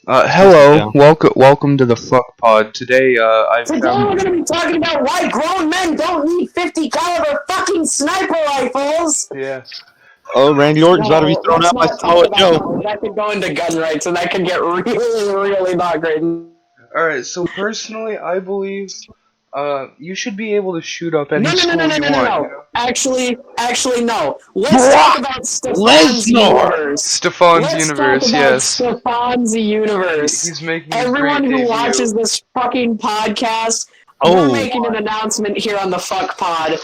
Hello, welcome to the Frickpod. Today, I Today we're found. going to be talking about why grown men don't need 50 caliber fucking sniper rifles. Yeah. Oh, Randy Orton's about to be No, thrown let's out by not talk Samoa about Joe. that. That could go into gun rights, and that could get really, really not great. Alright, so personally, I believe, you should be able to shoot up any No, no, no, no, school no, you no, no, want, you no. know? Actually, no. Let's talk Brock about Stephan's Lesnar! universe. Stefan's Let's talk universe, about yes. Stephan's universe. He's making his Everyone great who debut. watches this fucking podcast, we're Oh, making an announcement here on the Fuck Pod.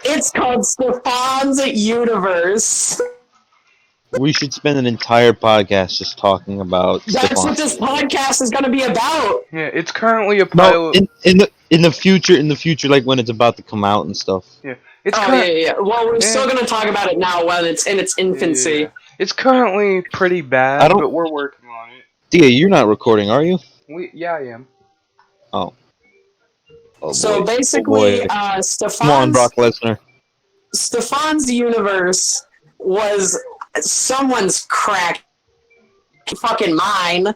It's called Stephan's universe. we should spend an entire podcast just talking about That's Stefan. what this podcast is going to be about. Yeah, it's currently a No, pilot. in the future, like when it's about to come out and stuff. Yeah, it's Oh, yeah. Well, we're still going to talk about it now when it's in its infancy. Yeah. It's currently pretty bad, I don't- but we're working on it. Dia, you're not recording, are you? Yeah, I am. Oh. Oh So boy. basically, Come on, Brock Lesnar. Stephan's universe was someone's crack fucking mind,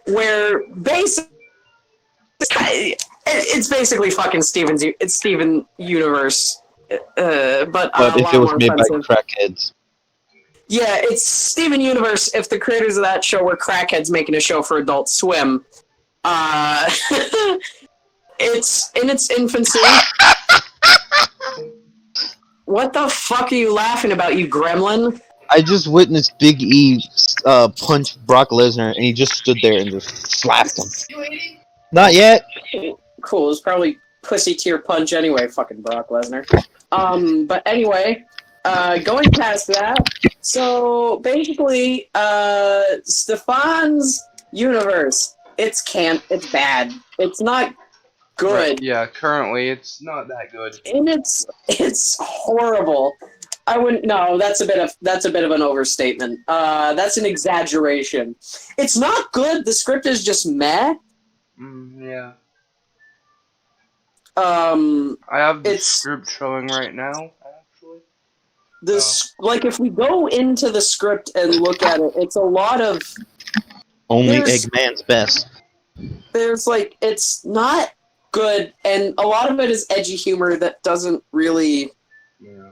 where basically it's basically fucking Steven universe, but a If lot it was more made by offensive. crackheads. Yeah, it's Steven Universe if the creators of that show were crackheads making a show for Adult Swim. It's in its infancy. What the fuck are you laughing about, you gremlin? I just witnessed Big E punch Brock Lesnar, and he just stood there and just slapped him. Not yet. Cool, it's probably pussy tear punch anyway, fucking Brock Lesnar. But anyway, going past that, so basically, Stephan's universe, it's bad. It's not good. Right, yeah, currently it's not that good. And it's horrible. I wouldn't. No, that's a bit of an overstatement. That's an exaggeration. It's not good. The script is just meh. Yeah. I have the script showing right now, actually. Like, if we go into the script and look at it, it's a lot of Only Eggman's best. There's like, it's not good, and a lot of it is edgy humor that doesn't really. Yeah.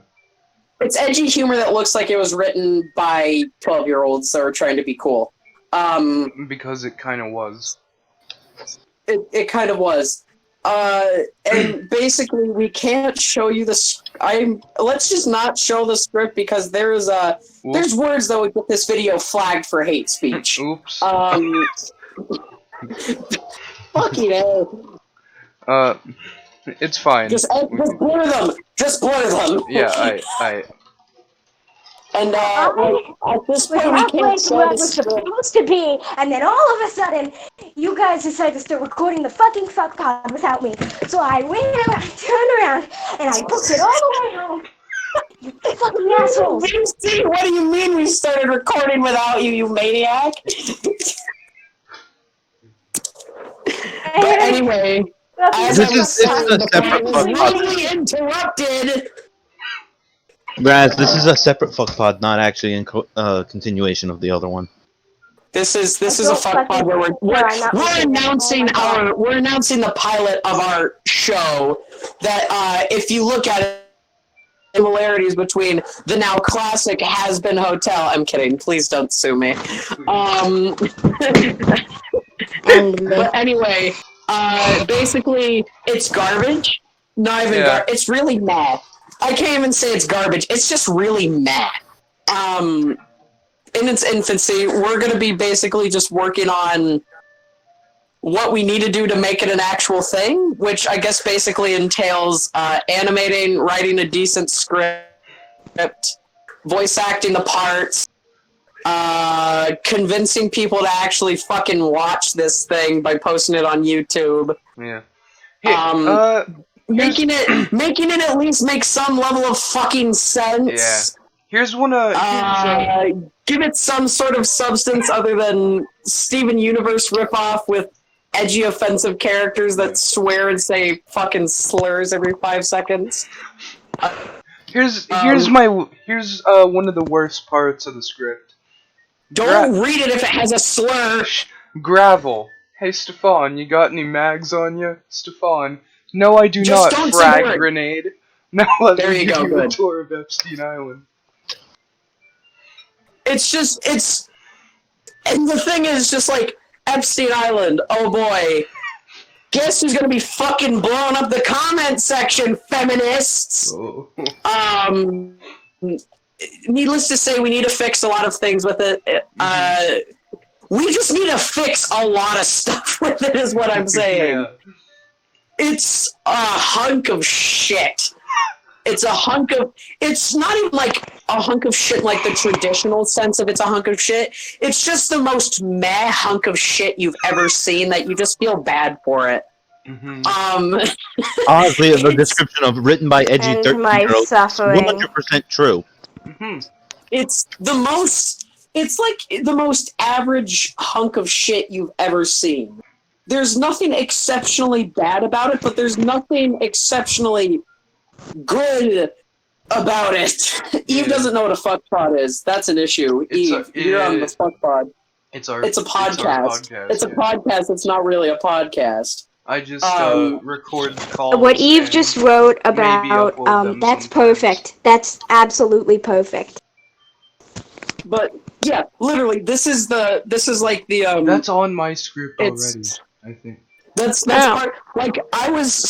It's edgy humor that looks like it was written by 12-year-olds that were trying to be cool. Because it kind of was. It kind of was. And basically, we can't show you let's just not show the script because there's words that would get this video flagged for hate speech. Oops. Fucking A. It's fine. Just blur them. Just blur them. Yeah, I. And at this point, we can't show where I the was script. supposed to be, and then all of a sudden, you guys decided to start recording the fucking fuck pod without me. So I ran around, turned around, and I booked it all the way home. You fucking assholes! Vincent, what do you mean we started recording without you, you maniac? But anyway, as This I is was saying, a the separate was fuck pod. really interrupted. Raz, this is a separate fuck pod, not actually in continuation of the other one. This is a fuck pod where we're announcing the pilot of our show. That if you look at it, similarities between the now classic Has Been Hotel. I'm kidding. Please don't sue me. But anyway, basically, it's garbage. Not even it's really meh. I can't even say it's garbage. It's just really meh. In its infancy, we're going to be basically just working on what we need to do to make it an actual thing, which I guess basically entails animating, writing a decent script, voice acting the parts, convincing people to actually fucking watch this thing by posting it on YouTube. Yeah. Making it at least make some level of fucking sense. Yeah. Here's Give it some sort of substance other than Steven Universe ripoff with edgy, offensive characters that swear and say fucking slurs every 5 seconds. Here's one of the worst parts of the script. Don't read it if it has a slur. Gravel. Hey, Stephan, you got any mags on you? Stephan. No, I do Just not, don't say the frag word. grenade. Now let There me you give go, you a good. tour of Epstein Island. And the thing is, just like, Epstein Island, oh boy. Guess who's gonna be fucking blowing up the comment section, feminists? Oh. Needless to say, we need to fix a lot of things with it. We just need to fix a lot of stuff with it, is what I'm saying. Yeah. It's a hunk of shit. It's not even like a hunk of shit like the traditional sense of it's a hunk of shit. It's just the most meh hunk of shit you've ever seen that you just feel bad for it. Honestly, the description of written by edgy 13-year-olds is 100% true. It's like the most average hunk of shit you've ever seen. There's nothing exceptionally bad about it, but there's nothing exceptionally good about it. Eve doesn't know what a fuckpod is. That's an issue. Eve, you're on the fuckpod. It's a podcast. It's a podcast. It's not really a podcast. I just recorded calls. What Eve just wrote about, that's perfect. That's absolutely perfect. But yeah, literally, this is like the That's on my script already, I think. That's part. Like I was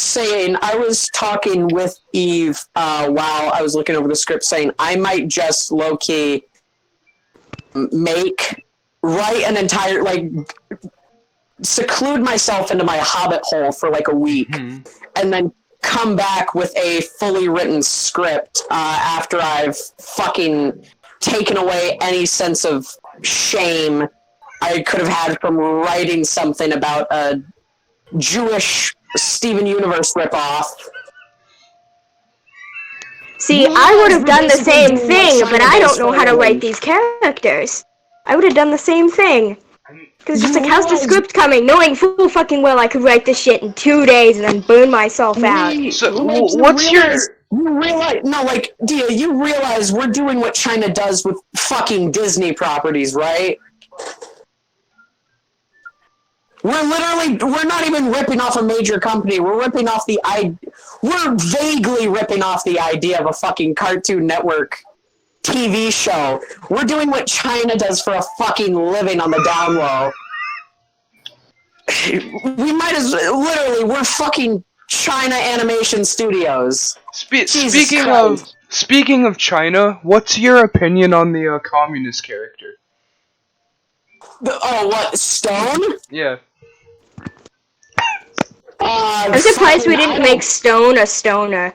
talking with Eve while I was looking over the script, saying I might just low key write an entire seclude myself into my hobbit hole for like a week, and then come back with a fully written script after I've fucking taken away any sense of shame I could have had from writing something about a Jewish Steven Universe ripoff. See, I would have done the same thing, but I don't know how to write these characters. I would have done the same thing. Because it's just like, how's the script coming? Knowing full fucking well I could write this shit in 2 days and then burn myself out. So, what's your... You realize, no, like, Dia, you realize we're doing what China does with fucking Disney properties, right? We're not even ripping off a major company. We're vaguely ripping off the idea of a fucking Cartoon Network TV show. We're doing what China does for a fucking living on the down low. We might as literally, we're fucking China Animation Studios. Speaking of China, what's your opinion on the communist character? What, Stone? Yeah. I'm surprised we didn't make Stone a stoner.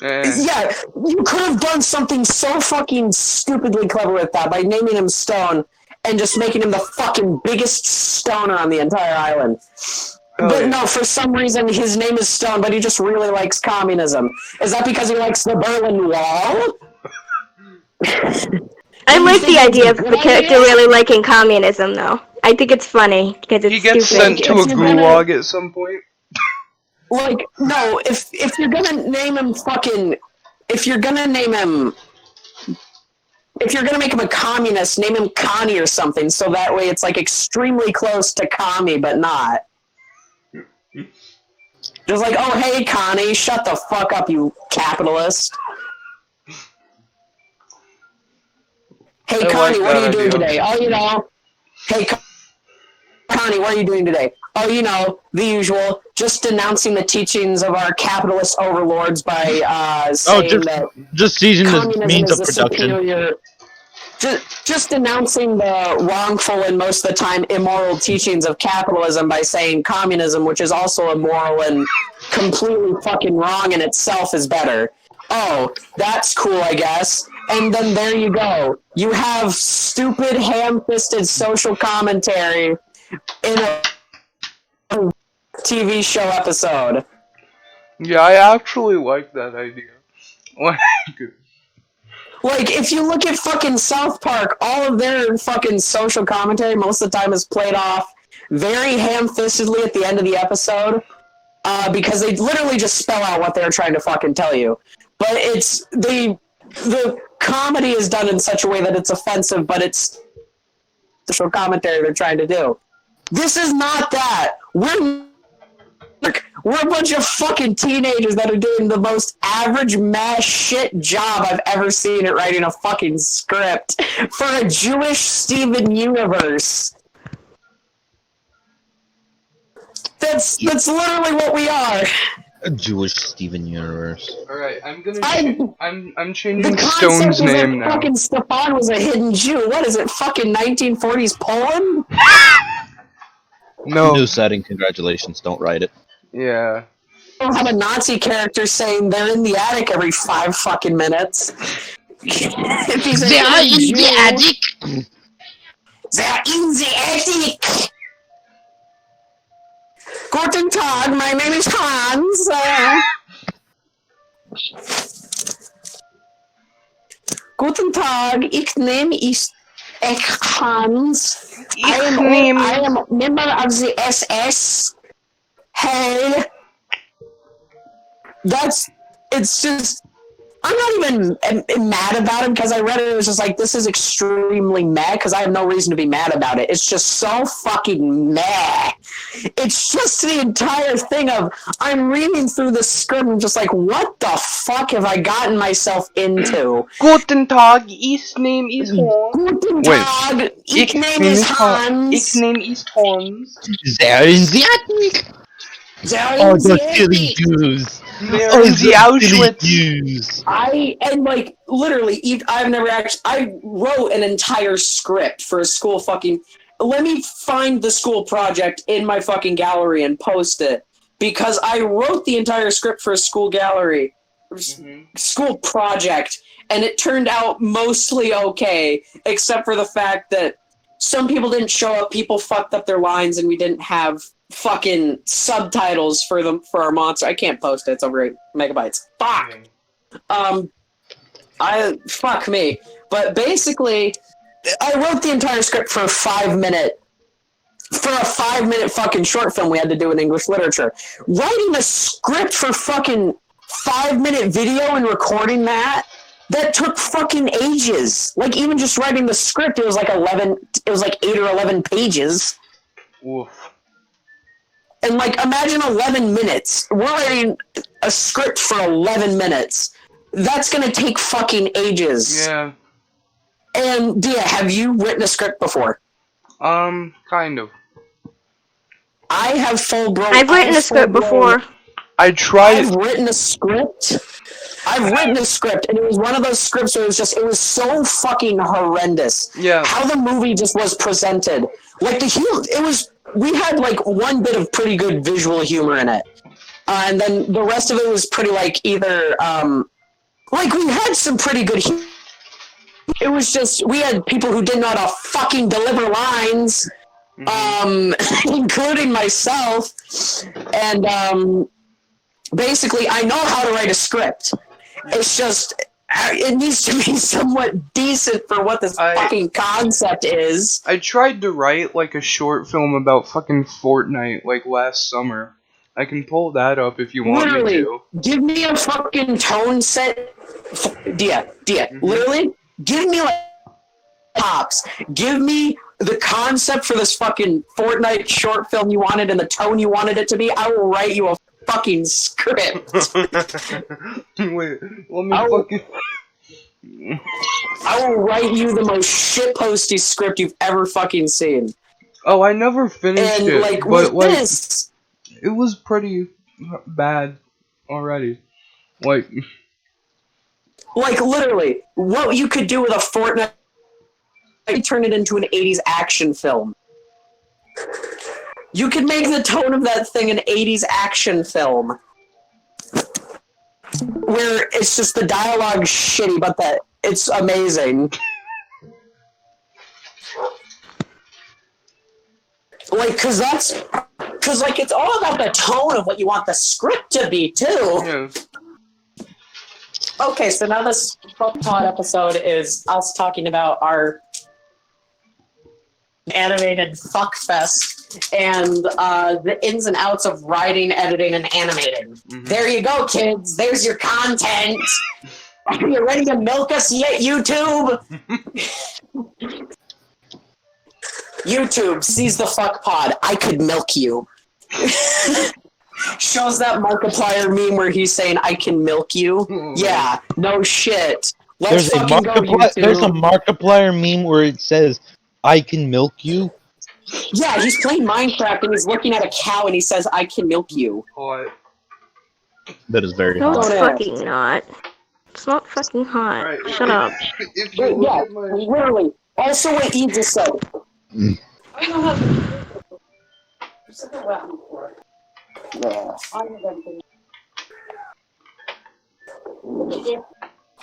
Yeah, you could have done something so fucking stupidly clever with that by naming him Stone and just making him the fucking biggest stoner on the entire island. But no, for some reason his name is Stone, but he just really likes communism. Is that because he likes the Berlin Wall? I like the idea of the character really liking communism, though. I think it's funny because it's He gets stupid. sent to a gulag at some point. Like, no, if you're gonna name him if you're gonna make him a communist, name him Connie or something, so that way it's like extremely close to commie, but not. Just like, oh hey Connie, shut the fuck up, you capitalist. Hey Connie, what are you doing today? Oh, you know. Hey Connie, what are you doing today? Oh, you know, the usual, just denouncing the teachings of our capitalist overlords by saying that just seizing the means of production. Just denouncing the wrongful and most of the time immoral teachings of capitalism by saying communism, which is also immoral and completely fucking wrong in itself, is better. Oh, that's cool, I guess. And then there you go. You have stupid, ham-fisted social commentary in a TV show episode. Yeah, I actually like that idea. Like, if you look at fucking South Park, all of their fucking social commentary most of the time is played off very ham-fistedly at the end of the episode, because they literally just spell out what they're trying to fucking tell you. But it's the comedy is done in such a way that it's offensive, but it's social commentary they're trying to do. This is not that. We're a bunch of fucking teenagers that are doing the most average mass shit job I've ever seen at writing a fucking script for a Jewish Steven universe. That's literally what we are. A Jewish Steven universe. Alright, I'm gonna. I'm The changing concept Stone's was that name now. fucking Stephan was a hidden Jew. What is it, fucking 1940s Poland? No. New setting, congratulations, don't write it. Yeah. Don't have a Nazi character saying they're in the attic every 5 fucking minutes. If he's They are in the attic! They're in the attic! Guten Tag, my name is Hans. Guten Tag, ich name is Hans. I am a member of the SS. Hey. It's just, I'm not even mad about it because I read it. It was just like, this is extremely mad because I have no reason to be mad about it. It's just so fucking mad. It's just the entire thing of, I'm reading through the script and just like, what the fuck have I gotten myself into? Guten Tag, ich name is Hans. Guten Tag, ich name is Hans. Ich name is Hans. They're in the attic! They're in the attic. Jews! They're in the Auschwitz. Jews! I wrote an entire script for a school fucking, let me find the school project in my fucking gallery and post it, because I wrote the entire script for a school gallery, school project, and it turned out mostly okay, except for the fact that some people didn't show up, people fucked up their lines, and we didn't have fucking subtitles for our monster. I can't post it, it's over 8 megabytes. Fuck! Fuck me. But basically, I wrote the entire script for a 5-minute fucking short film we had to do in English literature. Writing a script for fucking 5-minute video and recording that took fucking ages. Like, even just writing the script, it was like 8 or 11 pages. Oof. And like, imagine 11 minutes. We're writing a script for 11 minutes. That's gonna take fucking ages. Yeah. And Dia, have you written a script before? Kind of. I have I've written a script before. I've written a script, and it was one of those scripts where it was so fucking horrendous. Yeah. How the movie just was presented. Like, we had like one bit of pretty good visual humor in it. And then the rest of it was pretty like either, like we had some pretty good humor. It was just, we had people who didn't know how to fucking deliver lines, including myself. And, basically, I know how to write a script. It's just, it needs to be somewhat decent for what this fucking concept is. I tried to write, like, a short film about fucking Fortnite, like, last summer. I can pull that up if you want me to. Give me a fucking tone set. Dia, literally, give me, like, pops. Give me the concept for this fucking Fortnite short film you wanted and the tone you wanted it to be. I will write you a fucking script. Wait, let me fucking... I will write you the most shitposty script you've ever fucking seen. Oh, I never finished and, it, like, but, with like, this... it was pretty bad already. Like, literally, what you could do with a Fortnite, turn it into an 80s action film. You could make the tone of that thing an 80s action film. Where it's just the dialogue shitty, but it's amazing. Like, cause it's all about the tone of what you want the script to be, too. yeah. Okay, so now this Frickpod episode is us talking about our animated fuckfest and the ins and outs of writing, editing, and animating. There you go, kids. There's your content. Are you ready to milk us yet, YouTube? YouTube sees the fuck pod. I could milk you. Shows that Markiplier meme where he's saying, I can milk you. Yeah, no shit. Let's fucking go, YouTube. There's a Markiplier meme where it says, I can milk you. Yeah, he's playing Minecraft and he's looking at a cow and he says, I can milk you. What? That is very No, hot. it's fucking not. It's not fucking hot. Right. Shut up. If you look at my... literally. Also what Eve just said. I don't have...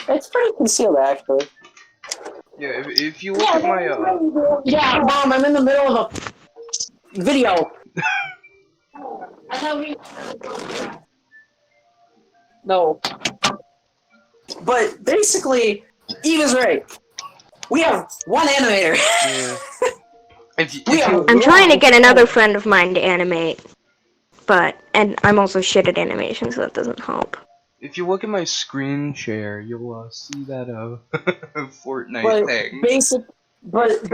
It's pretty concealed, actually. Yeah, if you look at my, Yeah, Mom, I'm in the middle of a video. No. But basically, Eve is right. We have one animator. Yeah. I'm trying to get another friend of mine to animate. And I'm also shit at animation, so that doesn't help. If you look at my screen share, you'll see that Fortnite thing.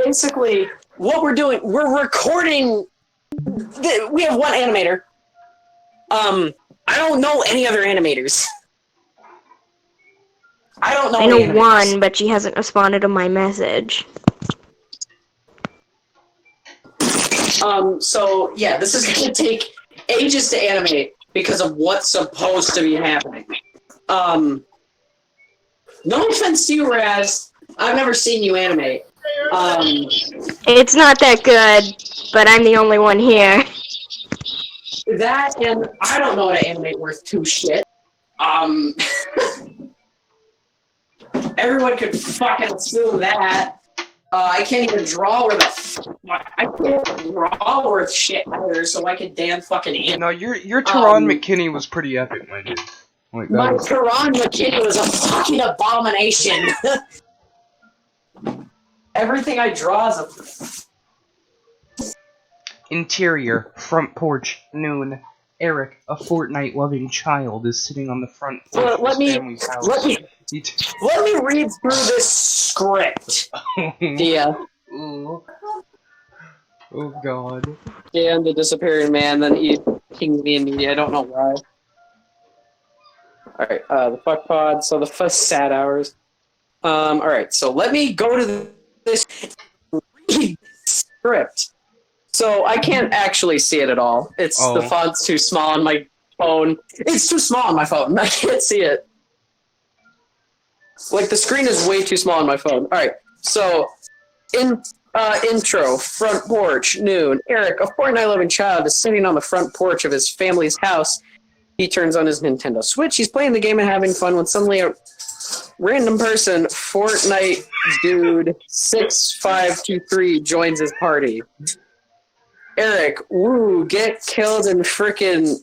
Basically, what we're doing, we're recording. We have one animator. I don't know any other animators. I know one, but she hasn't responded to my message. So yeah, this is gonna take ages to animate because of what's supposed to be happening. No offense to you, Raz. I've never seen you animate. It's not that good, but I'm the only one here. That and I don't know how to animate worth two shit. Everyone could fucking assume that. I can't even draw worth shit either, so I could damn fucking animate. No, your Teron McKinney was pretty epic, my dude. Like, my Teron McKinney was a fucking abomination. Everything I draw is a... Interior, front porch, noon. Eric, a Fortnite-loving child, is sitting on the front porch of his family's house. Let me read through this script. Yeah. Oh god. Dan, the disappearing man, then he pinged me immediately. I don't know why. Alright, the fuck pod, so the first sad hours. Alright, so let me go to this script. So I can't actually see it at all. It's the font's too small on my phone. It's too small on my phone. I can't see it. Like, the screen is way too small on my phone. Alright, so intro, front porch, noon. Eric, a Fortnite-loving child, is sitting on the front porch of his family's house. He turns on his Nintendo Switch. He's playing the game and having fun when suddenly a random person, Fortnite dude 6523, joins his party. Eric, woo, get killed, you frickin'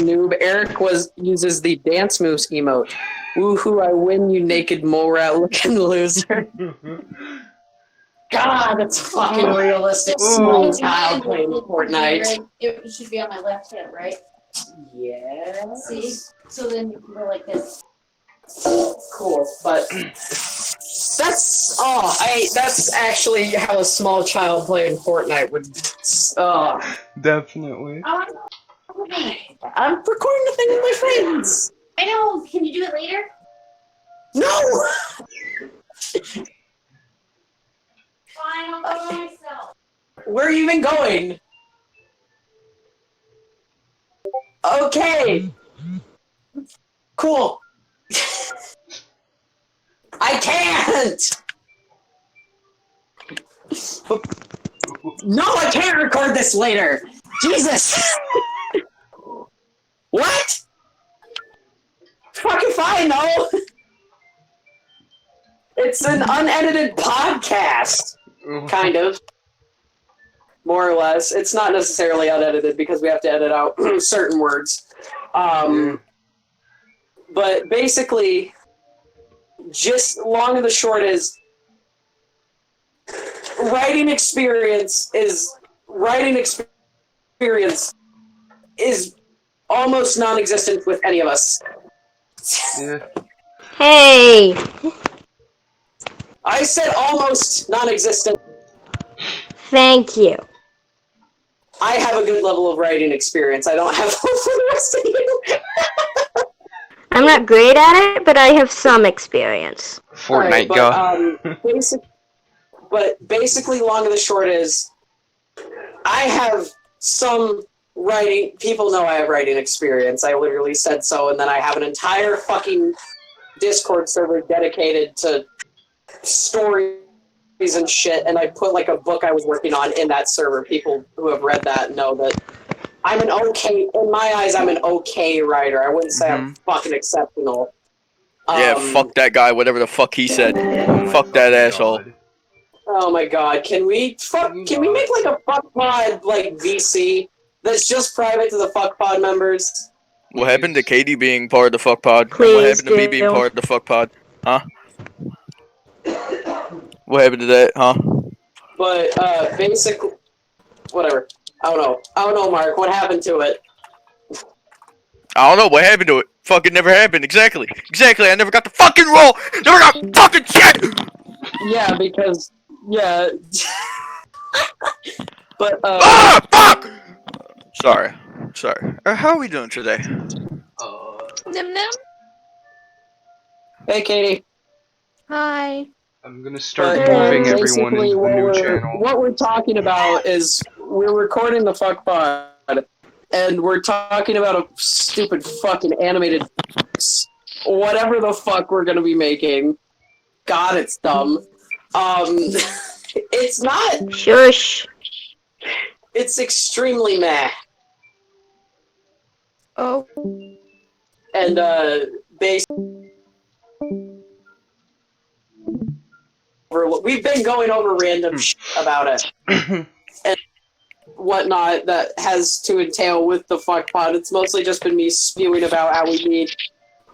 noob. Eric uses the dance moves emote. Woohoo, I win, you naked mole rat looking loser. God, that's fucking realistic. Small child playing Fortnite. It should be on my left hand, right? Yeah. See? So then you can go like this. Cool, but that's actually how a small child playing Fortnite would. Definitely. I'm recording the thing with my friends. I know. Can you do it later? No. Fine, I'll go myself. Where are you even going? Okay. Cool. I can't! No, I can't record this later! Jesus! What? Fucking fine, though! It's an unedited podcast. Kind of. More or less. It's not necessarily unedited because we have to edit out certain words. But basically, just long and the short is, writing experience is almost non-existent with any of us. Yeah. Hey! I said almost non-existent. Thank you. I have a good level of writing experience. I don't have the rest of you. I'm not great at it, but I have some experience. Fortnite go. But basically, long and the short is, I have some writing. People know I have writing experience. I literally said so, and then I have an entire fucking Discord server dedicated to stories and shit, and I put like a book I was working on in that server. People who have read that know that I'm in my eyes, I'm an okay writer. I wouldn't say I'm fucking exceptional. Yeah, fuck that guy, whatever the fuck he said. Fuck that asshole. Oh my god, can we make like a fuck pod like VC that's just private to the fuck pod members? What happened to Katie being part of the fuck pod? Please What happened to me being part of the fuck pod? Huh? What happened to that, huh? But basically, whatever. I don't know, Mark. What happened to it? I don't know what happened to it. Fucking never happened. Exactly. I never got the fucking roll. Never got fucking shit. Yeah, because but fuck. Sorry. How are we doing today? Nim Nim. Hey, Katie. Hi. I'm gonna start moving everyone into the new channel. What we're talking about is we're recording the fuck pod, and we're talking about a stupid fucking animated whatever the fuck we're gonna be making. God, it's dumb. It's not. Shush. It's extremely meh. Oh. And we've been going over random shit about it and whatnot that has to entail with the fuck pod. It's mostly just been me spewing about how we need.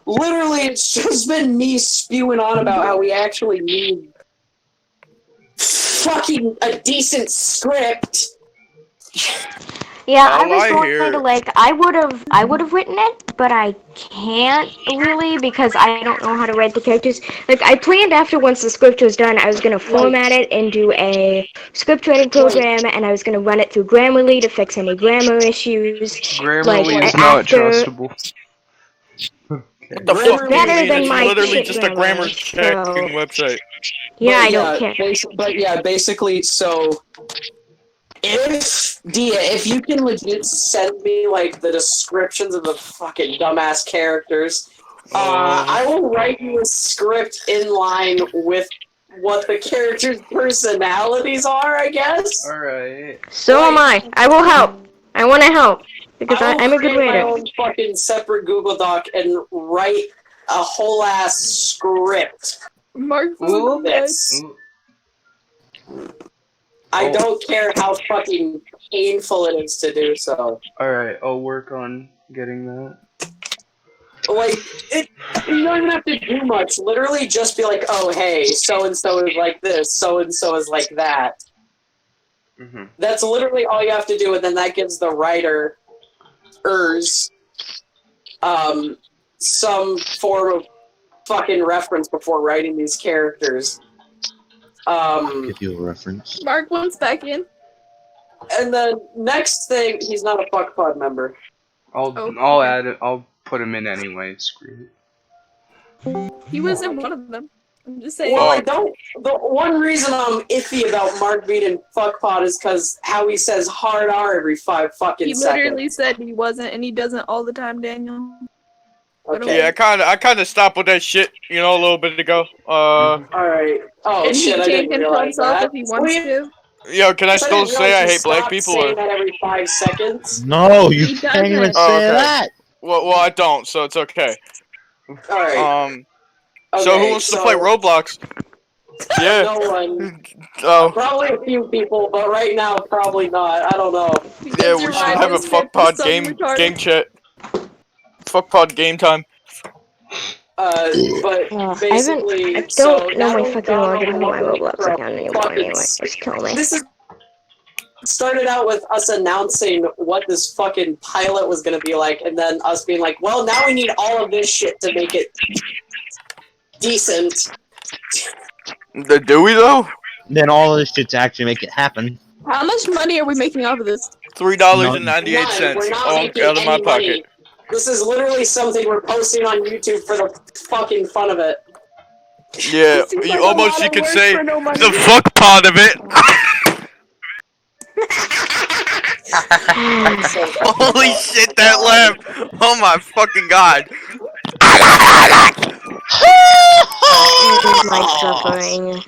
Literally, it's just been me spewing on about how we actually need fucking a decent script. Yeah, I was going to I would have written it, but I can't really because I don't know how to write the characters. Like, I planned after once the script was done, I was going to format it into a script writing program, and I was going to run it through Grammarly to fix any grammar issues. Grammarly is not trustable. What the fuck do you better mean? than It's my literally shit just a grammar grammar, checking website. Yeah, I don't care. Basically, so if you can legit send me like the descriptions of the fucking dumbass characters, I will write you a script in line with what the characters' personalities are, I guess. Alright. So am I. I will help. I want to help. Because I'm a good writer. I will create my own fucking separate Google Doc and write a whole ass script. Mark, this. I don't care how fucking painful it is to do so. Alright, I'll work on getting that. Like, you don't even have to do much. Literally just be like, oh, hey, so-and-so is like this, so-and-so is like that. Mm-hmm. That's literally all you have to do, and then that gives the writers some form of fucking reference before writing these characters. Give you a reference. Mark wants back in. And then next thing, he's not a fuck pod member. I'll add it. I'll put him in anyway. Screw it. He wasn't one of them. I'm just saying. Well, the one reason I'm iffy about Mark being fuck pod is because how he says hard R every 5 fucking seconds. He literally said he wasn't, and he doesn't all the time, Daniel. Okay. Yeah, I kind of stopped with that shit, a little bit ago. Alright. Oh, and shit, I didn't realize that. If he wants to. Yo, can I still say I hate black people? Saying that every 5 seconds. No, you can't even say that. Well, I don't, so it's okay. Alright. So who wants to play Roblox? Yeah. No one. Oh. Probably a few people, but right now, probably not. I don't know. Yeah, we should have a fuck pod game chat. Fuck pod game time. But basically, I don't know my fucking login on my Roblox account anymore anyway. Just kill me. This started out with us announcing what this fucking pilot was gonna be like, and then us being like, well, now we need all of this shit to make it decent. Do we though? Then all of this shit to actually make it happen. How much money are we making off of this? $3.98 We're not all making out of my any pocket. money. This is literally something we're posting on YouTube for the fucking fun of it. Yeah, It seems you like a almost lot you of could work say for no money. the fuck part of it. Holy shit, that laugh! Oh my fucking god! It is my suffering.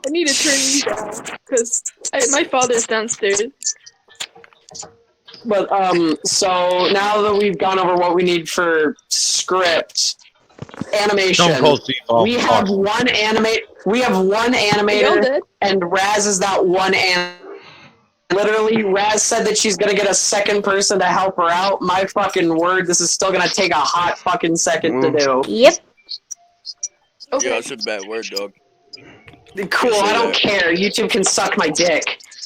I need to turn these down because my father's downstairs. But so now that we've gone over what we need for script, animation, Stone Cold Steve Austin. we have one animator, did. and Raz is that one animator. Literally, Raz said that she's gonna get a second person to help her out. My fucking word, this is still gonna take a hot fucking second to do. Yep. Okay. Yeah, that's a bad word, dog. Cool, I don't care. YouTube can suck my dick.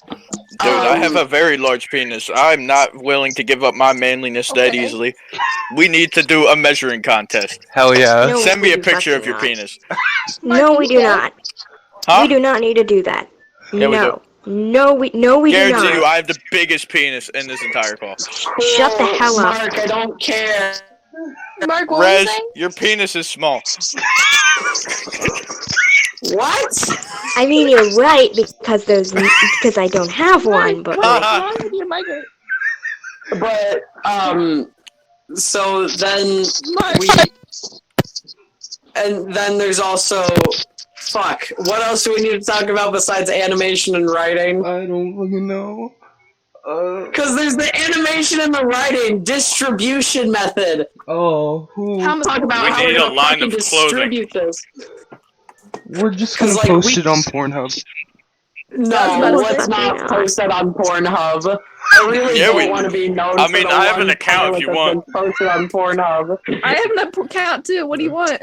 Dude, I have a very large penis. I'm not willing to give up my manliness that Okay. easily. We need to do a measuring contest. Hell yeah. No, Send me we a do picture of fucking your not. penis. No, we do not. Huh? We do not need to do that. Yeah, we no. No, we do Guarantee not. you, I have the biggest penis in this entire call. Shut the hell up. Mark, I don't care. Mark, what were you Rez, saying? your penis is small. What? I mean, you're right because because I don't have one, but What like, is wrong with your migrant? But so then Mark, and then there's also fuck. What else do we need to talk about besides animation and writing? I don't fucking know. Because there's the animation and the writing distribution method. Oh, who? how much? Talk about We how need we're a gonna line fucking of clothing. distribute this. We're just gonna 'Cause, like, post we- it on Pornhub. No, That's let's fucking not not. post that on Pornhub. I really Yeah, don't want to be known. I for mean, the I have one an account if pilot you that's want. been posted on Pornhub. I have an account too. What do you want?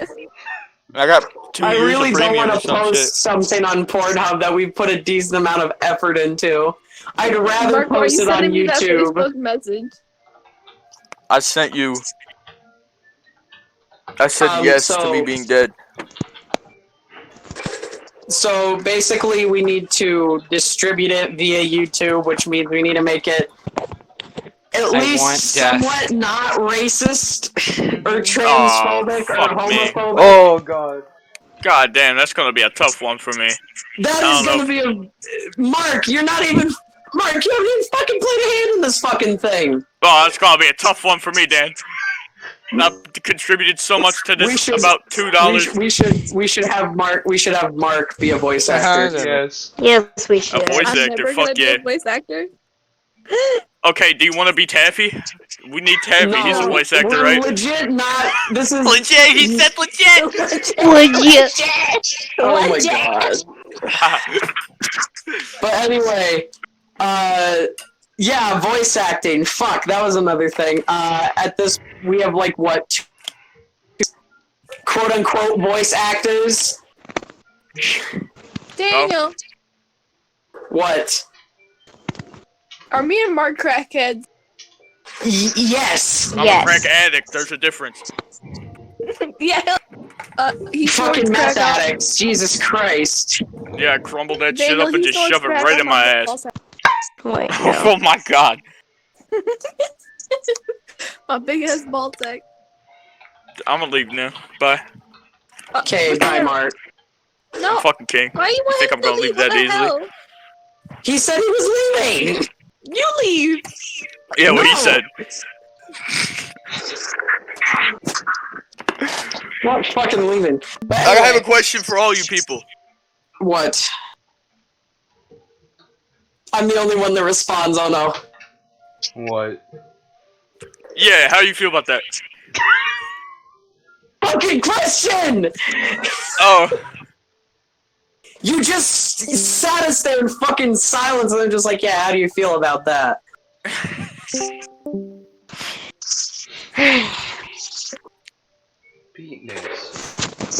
I got 2 I years really of don't premium want or to some shit. post something on Pornhub that we've put a decent amount of effort into. I'd rather Mark, why are post you it on sending me that YouTube. Facebook message? I sent you. I said yes to me being dead. So basically, we need to distribute it via YouTube, which means we need to make it at want least death. somewhat not racist or transphobic or fuck me. homophobic. Oh god. God damn, that's gonna be a tough one for me. That I is don't going to be a Mark. You're not even Mark. You haven't even fucking played a hand in this fucking thing. Oh, that's gonna be a tough one for me, Dan. I've contributed so much to We this. should- About $2. We should have Mark. We should have Mark be a voice actor. Yes. yes, we should. voice I'm actor, never fuck gonna be yeah. a voice actor. Okay, do you want to be Taffy? We need Taffy. No, He's a voice actor, we're right? legit not. This is Legit. He said legit. Legit. Oh my god. But anyway, yeah, voice acting. Fuck, that was another thing. At this, we have like what, quote unquote voice actors. Daniel, What? are me and Mark crackheads? Yes. I'm Yes. a crack addict. There's a difference. Yeah. He Fucking snorts meth crack off- addicts. Jesus Christ. Yeah, I crumble that shit Daniel, up and he just snorts shove it crack right off in my ass. ball sack. Wait, no. Oh my god. My big ass ball sack. I'm gonna leave now. Bye. Okay, bye, Mark. No. I'm fucking king. Why you want think him I'm to gonna leave What that the easily. hell? He said he was leaving. You leave. Yeah, what he No. said. Not fucking leaving. But I have a anyway, question for all you people. what? I'm the only one that responds. Oh no. What? Yeah, how do you feel about that? Fucking question! Oh, You just sat us there in fucking silence and then just like, yeah, how do you feel about that?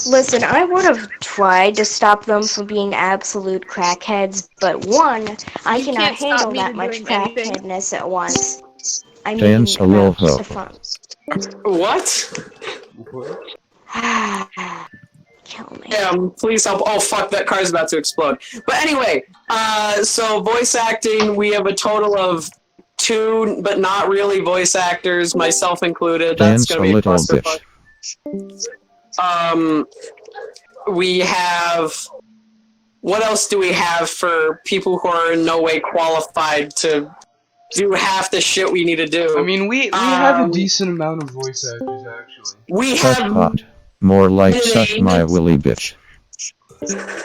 Listen, I would have tried to stop them from being absolute crackheads, but one, I You cannot can't stop handle me that from much doing anything. crackheadness at once. I mean, Dance a little hook. Stephan. What? Kill me. Damn, please help. Oh, fuck, that car's about to explode. But anyway, so voice acting, we have a total of 2, but not really voice actors, myself included. That's Dance gonna a be a little clusterfuck. bitch. We have... What else do we have for people who are in no way qualified to do half the shit we need to do? I mean, we have a decent amount of voice actors, actually. We have... Frickpod. More like suck my willy bitch.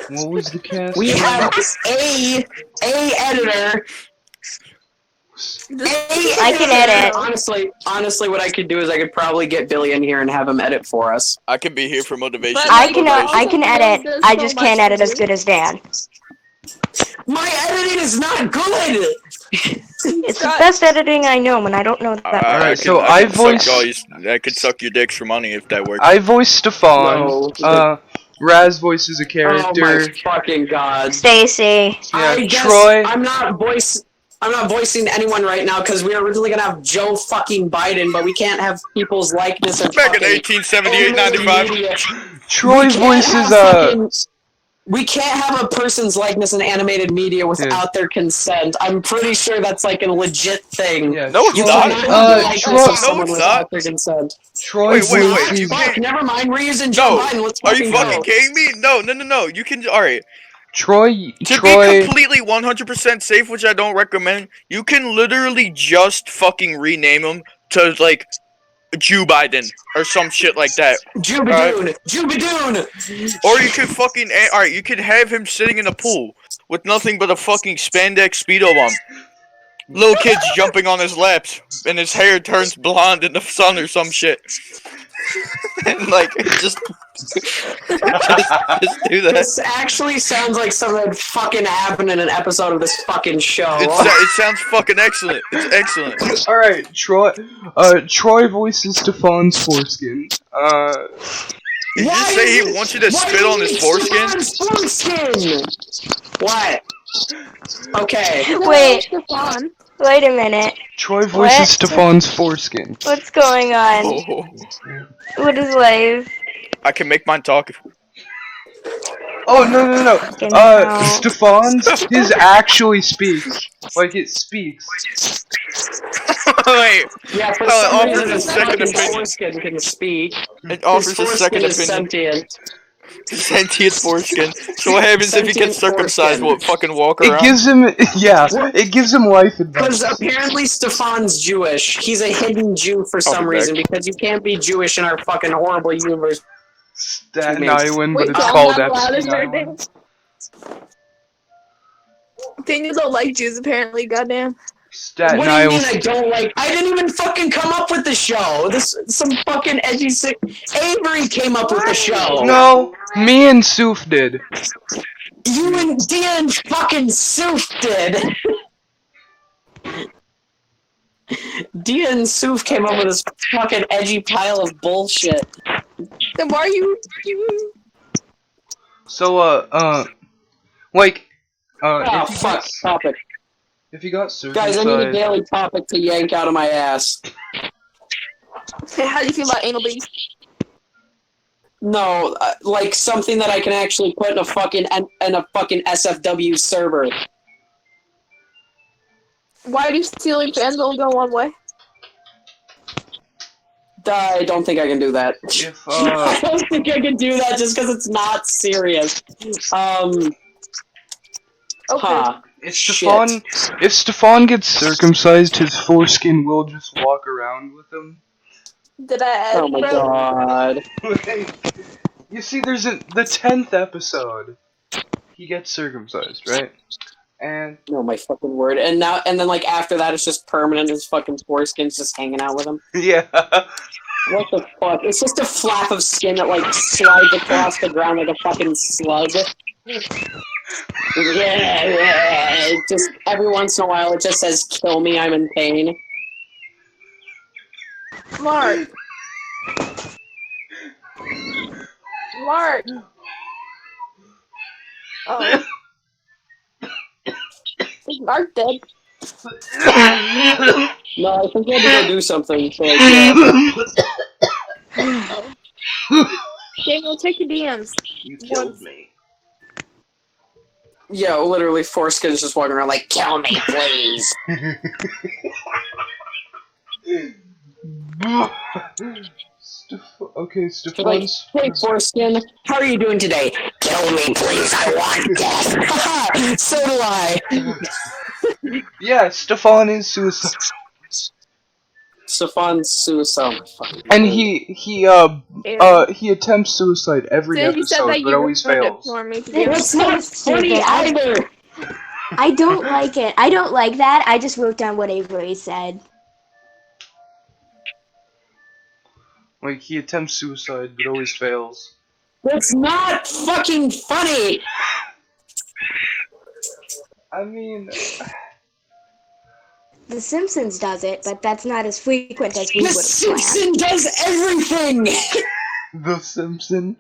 What was the cast? We have a editor. I can edit. Honestly, what I could do is I could probably get Billy in here and have him edit for us. I could be here for motivation. I can edit. I just can't edit as good as Dan. My editing is not good. It's the best editing I know, and I don't know that. Alright, so I voiced... I could suck your dicks for money if that works. I voiced Stephan. Raz voices a character. Oh my fucking god. Stacy. I guess Troy. I'm not voicing anyone right now because we were originally gonna have Joe fucking Biden, but we can't have people's likeness and Back in 1878, 95. Troy voices we can't have a person's likeness in animated media without their consent. I'm pretty sure that's like a legit thing. Yeah, No, it's You not. cannot have the likeness of someone No, it's without not. their consent. Troy Wait, voices... you can't... Never mind, we're using Joe No, Biden. Let's are you fucking fucking go. kidding me? No. You can... Alright. Troy... To be completely 100% safe, which I don't recommend, you can literally just fucking rename him to, like, Jew Biden, or some shit like that. Jubidoon! Jubidoon! Or you could fucking... Alright, you could have him sitting in a pool with nothing but a fucking spandex Speedo on. Little kids jumping on his laps, and his hair turns blonde in the sun or some shit. And, like, just do that. This actually sounds like something that fucking happened in an episode of this fucking show. It sounds fucking excellent. It's excellent. Alright, Troy voices Stephan's Foreskin. Did you say he wants you to spit on his foreskin? Foreskin? What? Okay. Wait a minute. Troy voices Stephan's Foreskin. What's going on? Oh. What is life? I can make mine talk. Oh, no. Stephan's, his actually speaks. Like, it speaks. Wait. Yeah, for it some offers reason a his second fucking opinion. foreskin can speak. It offers a His second foreskin is opinion. sentient. Sentient foreskin. So what happens if he gets Sentient circumcised? foreskin. Will it fucking walk around? It gives him life advice. Because apparently Stephan's Jewish. He's a hidden Jew for some reason, because you can't be Jewish in our fucking horrible universe. Staten Island, but Wait, it's so I'm called not allowed Epstein to Island. Daniel don't like Jews, apparently, goddamn. Staten What do you mean Island. I don't like? I didn't even fucking come up with the show. This some fucking edgy sick. Avery came up with the show. No, me and Soof did. You and Dan fucking Soof did. Dia and Soof came up with this fucking edgy pile of bullshit. Then why are you... So, Oh, fuck, topic. if you got Guys, I need a circumcised... daily topic to yank out of my ass. How do you feel about anal beads? No, like something that I can actually put in a fucking SFW server. Why do ceiling fans only go one way? I don't think I can do that. If, I don't think I can do that just because it's not serious. Okay. Huh. If Stephan gets circumcised, his foreskin will just walk around with him. Did I add Oh my god. You see, there's the 10th episode. He gets circumcised, right? And Oh my fucking word. And then like after that it's just permanent, his fucking foreskin's just hanging out with him. yeah, What the fuck? It's just a flap of skin that like slides across the ground like a fucking slug. Yeah. It just every once in a while it just says kill me, I'm in pain. Mark. Mark. Oh. Is Mark dead? No, I think I had to go do something. So, Daniel, check your DMs. You killed me. Yeah, literally, Foreskin is just walking around like, kill me, please. Okay, Like, Stephan's. hey, Foreskin, how are you doing today? Kill me, please, I want death. So do I. Yeah, Stephan is suicide. Stephan's suicide. And he attempts suicide every Since you said episode, that, but you always ruined it fails. for me, to be That's honest. so Funny stupid. either. I don't like it. I don't like that. I just wrote down what Avery said. Like, he attempts suicide, but always fails. That's not fucking funny. I mean, The Simpsons does it, but that's not as frequent as we The would have Simpson does everything. The Simpson.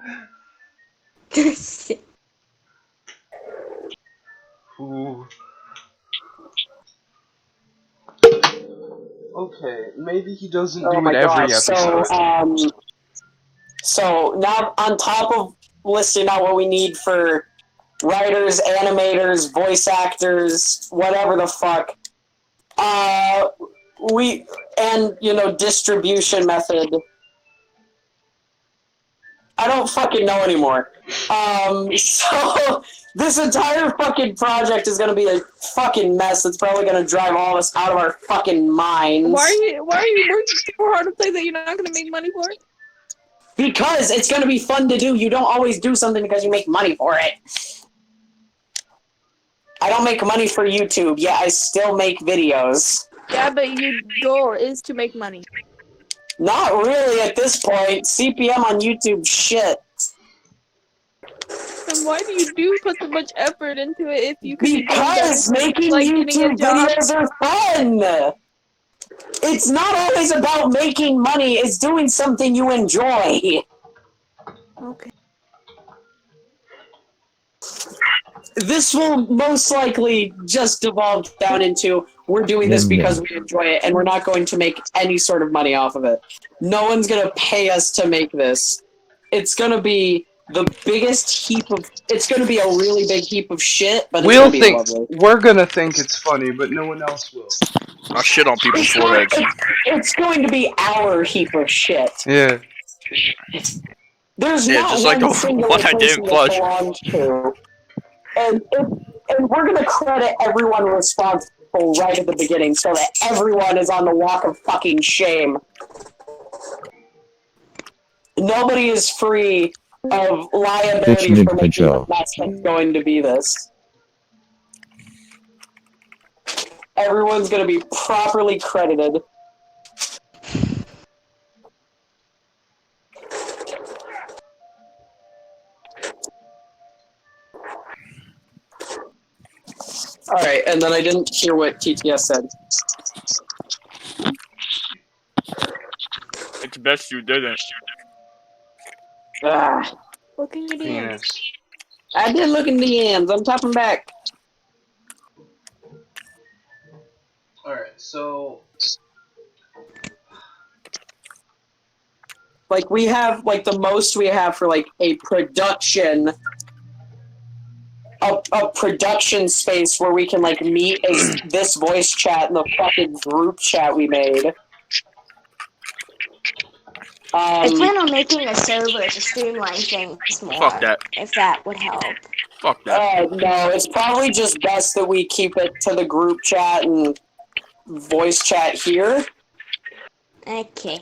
planned. Ooh. Okay, maybe he doesn't Oh do my it every gosh. episode. So now on top of listing out what we need for writers, animators, voice actors, whatever the fuck, distribution method. I don't fucking know anymore. So this entire fucking project is gonna be a fucking mess. That's probably gonna drive all of us out of our fucking minds. Why are you working so hard to play that you're not gonna make money for it? Because it's gonna be fun to do. You don't always do something because you make money for it. I don't make money for YouTube, yet I still make videos. Yeah, but your goal is to make money. Not really at this point. CPM on YouTube, shit. Then why do you put so much effort into it if you could be doing Because better, making like getting a YouTube job? videos are fun. It's not always about making money. It's doing something you enjoy. Okay. This will most likely just devolve down into we're doing this because we enjoy it and we're not going to make any sort of money off of it. No one's going to pay us to make this. It's going to be the biggest it's going to be a really big heap of shit, but it's going to be lovely. We're gonna think it's funny, but no one else will. I shit on people's foreheads. It's going to be our heap of shit. Yeah. There's Yeah, not just one like the single one I person didn't that flush. belongs to. And we're going to credit everyone responsible right at the beginning so that everyone is on the walk of fucking shame. Nobody is free of liability for making a mess that's going to be this. Everyone's going to be properly credited. Alright, and then I didn't hear what TTS said. It's best you didn't. Ah, Look in your DMs. Penis. I did look in the DMs. I'm tapping back. Alright, so. Like, we have, like, the most we have for, like, a production... A production space where we can, like, meet is this voice chat and the fucking group chat we made. I plan on making a server to streamline things more. Fuck that. If that would help. Fuck that. No, it's probably just best that we keep it to the group chat and voice chat here. Okay.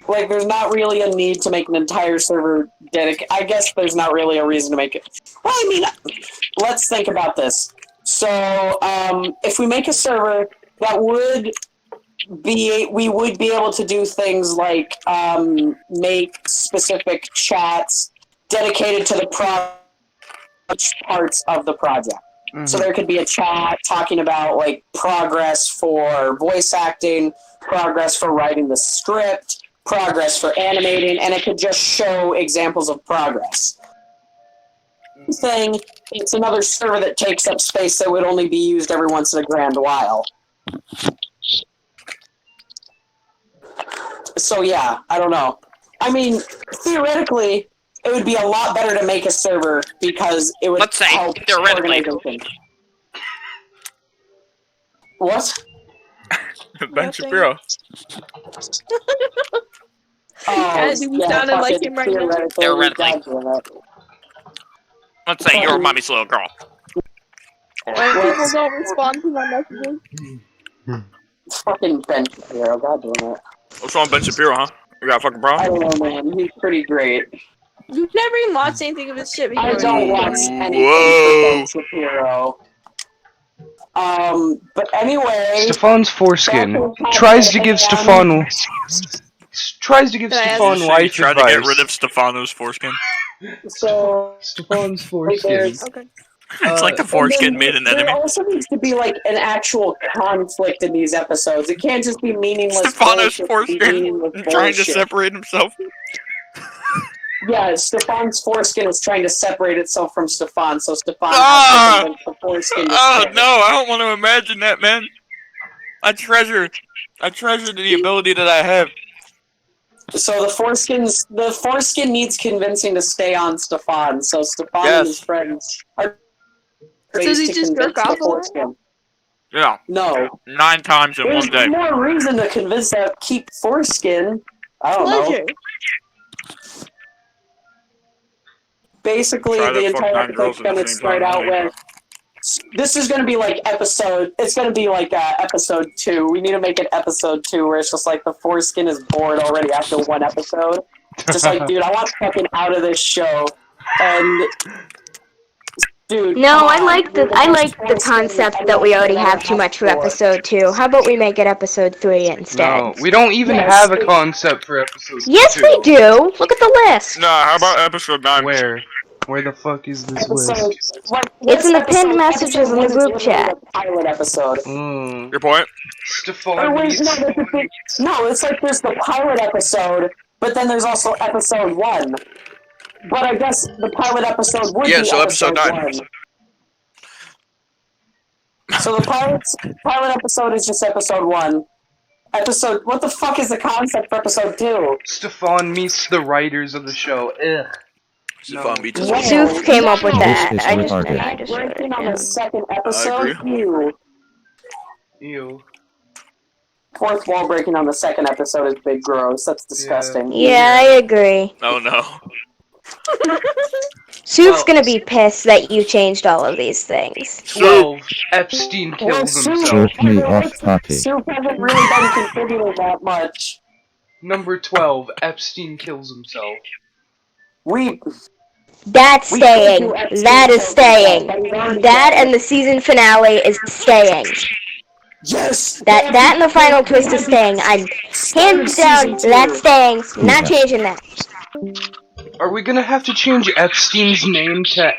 Like, there's not really a need to make an entire server dedicated. I guess there's not really a reason to make it. Well, I mean, let's think about this. So, if we make a server, that would be, we would be able to do things like make specific chats dedicated to the parts of the project. Mm-hmm. So there could be a chat talking about, like, progress for voice acting, progress for writing the script, progress for animating, and it could just show examples of progress. It's another server that takes up space that would only be used every once in a grand while. So yeah, I don't know. I mean, theoretically, it would be a lot better to make a server because it would Let's say, help theoretically. organization. What? Ben Shapiro. Yeah, dude, we sounded like him right now. Theoretically. Let's say you're a mommy's little girl. When people don't respond to my messages. Fucking Ben Shapiro, god damn it. What's wrong with Ben Shapiro, huh? You got a fucking I problem? don't know, man. He's pretty great. You've never even watched anything of his shit before. I don't watch anything Whoa. for Ben Shapiro. But anyway... Stefan's foreskin tries to give Stefan life Try to get rid advice. of Stefano's foreskin. So... Stefan's foreskin. Okay. It's like the foreskin made an There enemy. also needs to be, like, an actual conflict in these episodes. It can't just be meaningless Stefano's bullshit, foreskin meaningless trying to bullshit. separate himself. Yeah, Stefan's foreskin is trying to separate itself from Stefan, so Stefan Ah! has to convince the foreskin to Oh stay. no, I don't want to imagine that, man. I treasure the ability that I have. So the foreskin needs convincing to stay on Stefan, so Stefan and his Yes. friends are Does ways he to just convince jerk off the a lot? foreskin. Yeah, No. 9 times in There's one day. more reason to convince that keep foreskin. I don't Pleasure. know. Basically, Try to the fuck entire 9 girls episode's at the gonna same start time, out only. with. This is gonna be like episode. It's gonna be like episode 2. We need to make it episode 2 where it's just like the foreskin is bored already after one episode. Just like, dude, I want fucking out of this show. And dude, No, come I on, like the you're I best like the foreskin concept that anyone we already could ever have too ask much for for. episode 2. How about we make it episode 3 instead? No, we don't even Yes, have a it- concept for episode 2. Yes, we do. Look at the list. Nah, how about episode 9? Where the fuck is this Episode, list? like, It's in the this pinned messages in the episode group was literally chat. a pilot episode. Your point? Or Stefan wait, needs... no, no, it's like there's the pilot episode, but then there's also episode 1. But I guess the pilot episode would Yeah, be so episode 9. 1. So the pilot episode is just episode 1. Episode, what the fuck is the concept for episode 2? Stefan meets the writers of the show. Ugh. Stefan beats his Wow. Soof came up with that. This is I just retarded. wrote Breaking it on down. the second episode? agree. Ew. Ew. Fourth wall breaking on the second episode is big gross. That's disgusting. Yeah, I agree. Oh no. Soof's gonna be pissed that you changed all of these things. 12. Epstein kills himself. Jerk me off, puppy. Soup hasn't really been contributing that much. Number 12. Epstein kills himself. That's We staying. told you Epstein That is killed staying. himself. That is already That dead. and the season finale is staying. Yes! That and the final twist is staying. I'm hands down. That's staying. Not changing that. Are we gonna have to change Epstein's name to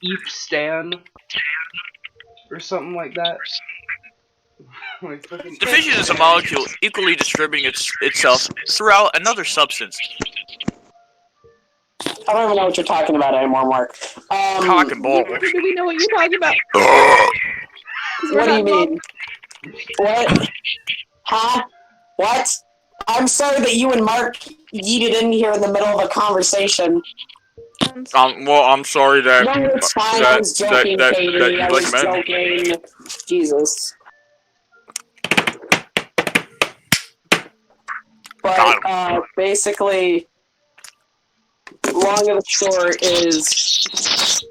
Eepstan? Or something like that? Like fucking- The fission is a molecule equally distributing itself throughout another substance. I don't even know what you're talking about anymore, Mark. Cock and ball. Do we know what you're talking about? What do you mean? What? Huh? What? I'm sorry that you and Mark yeeted in here in the middle of a conversation. Well, I'm sorry that No, it's fine. I was joking, that Katie. you I like was men. joking. Jesus. But, basically, long of the short is...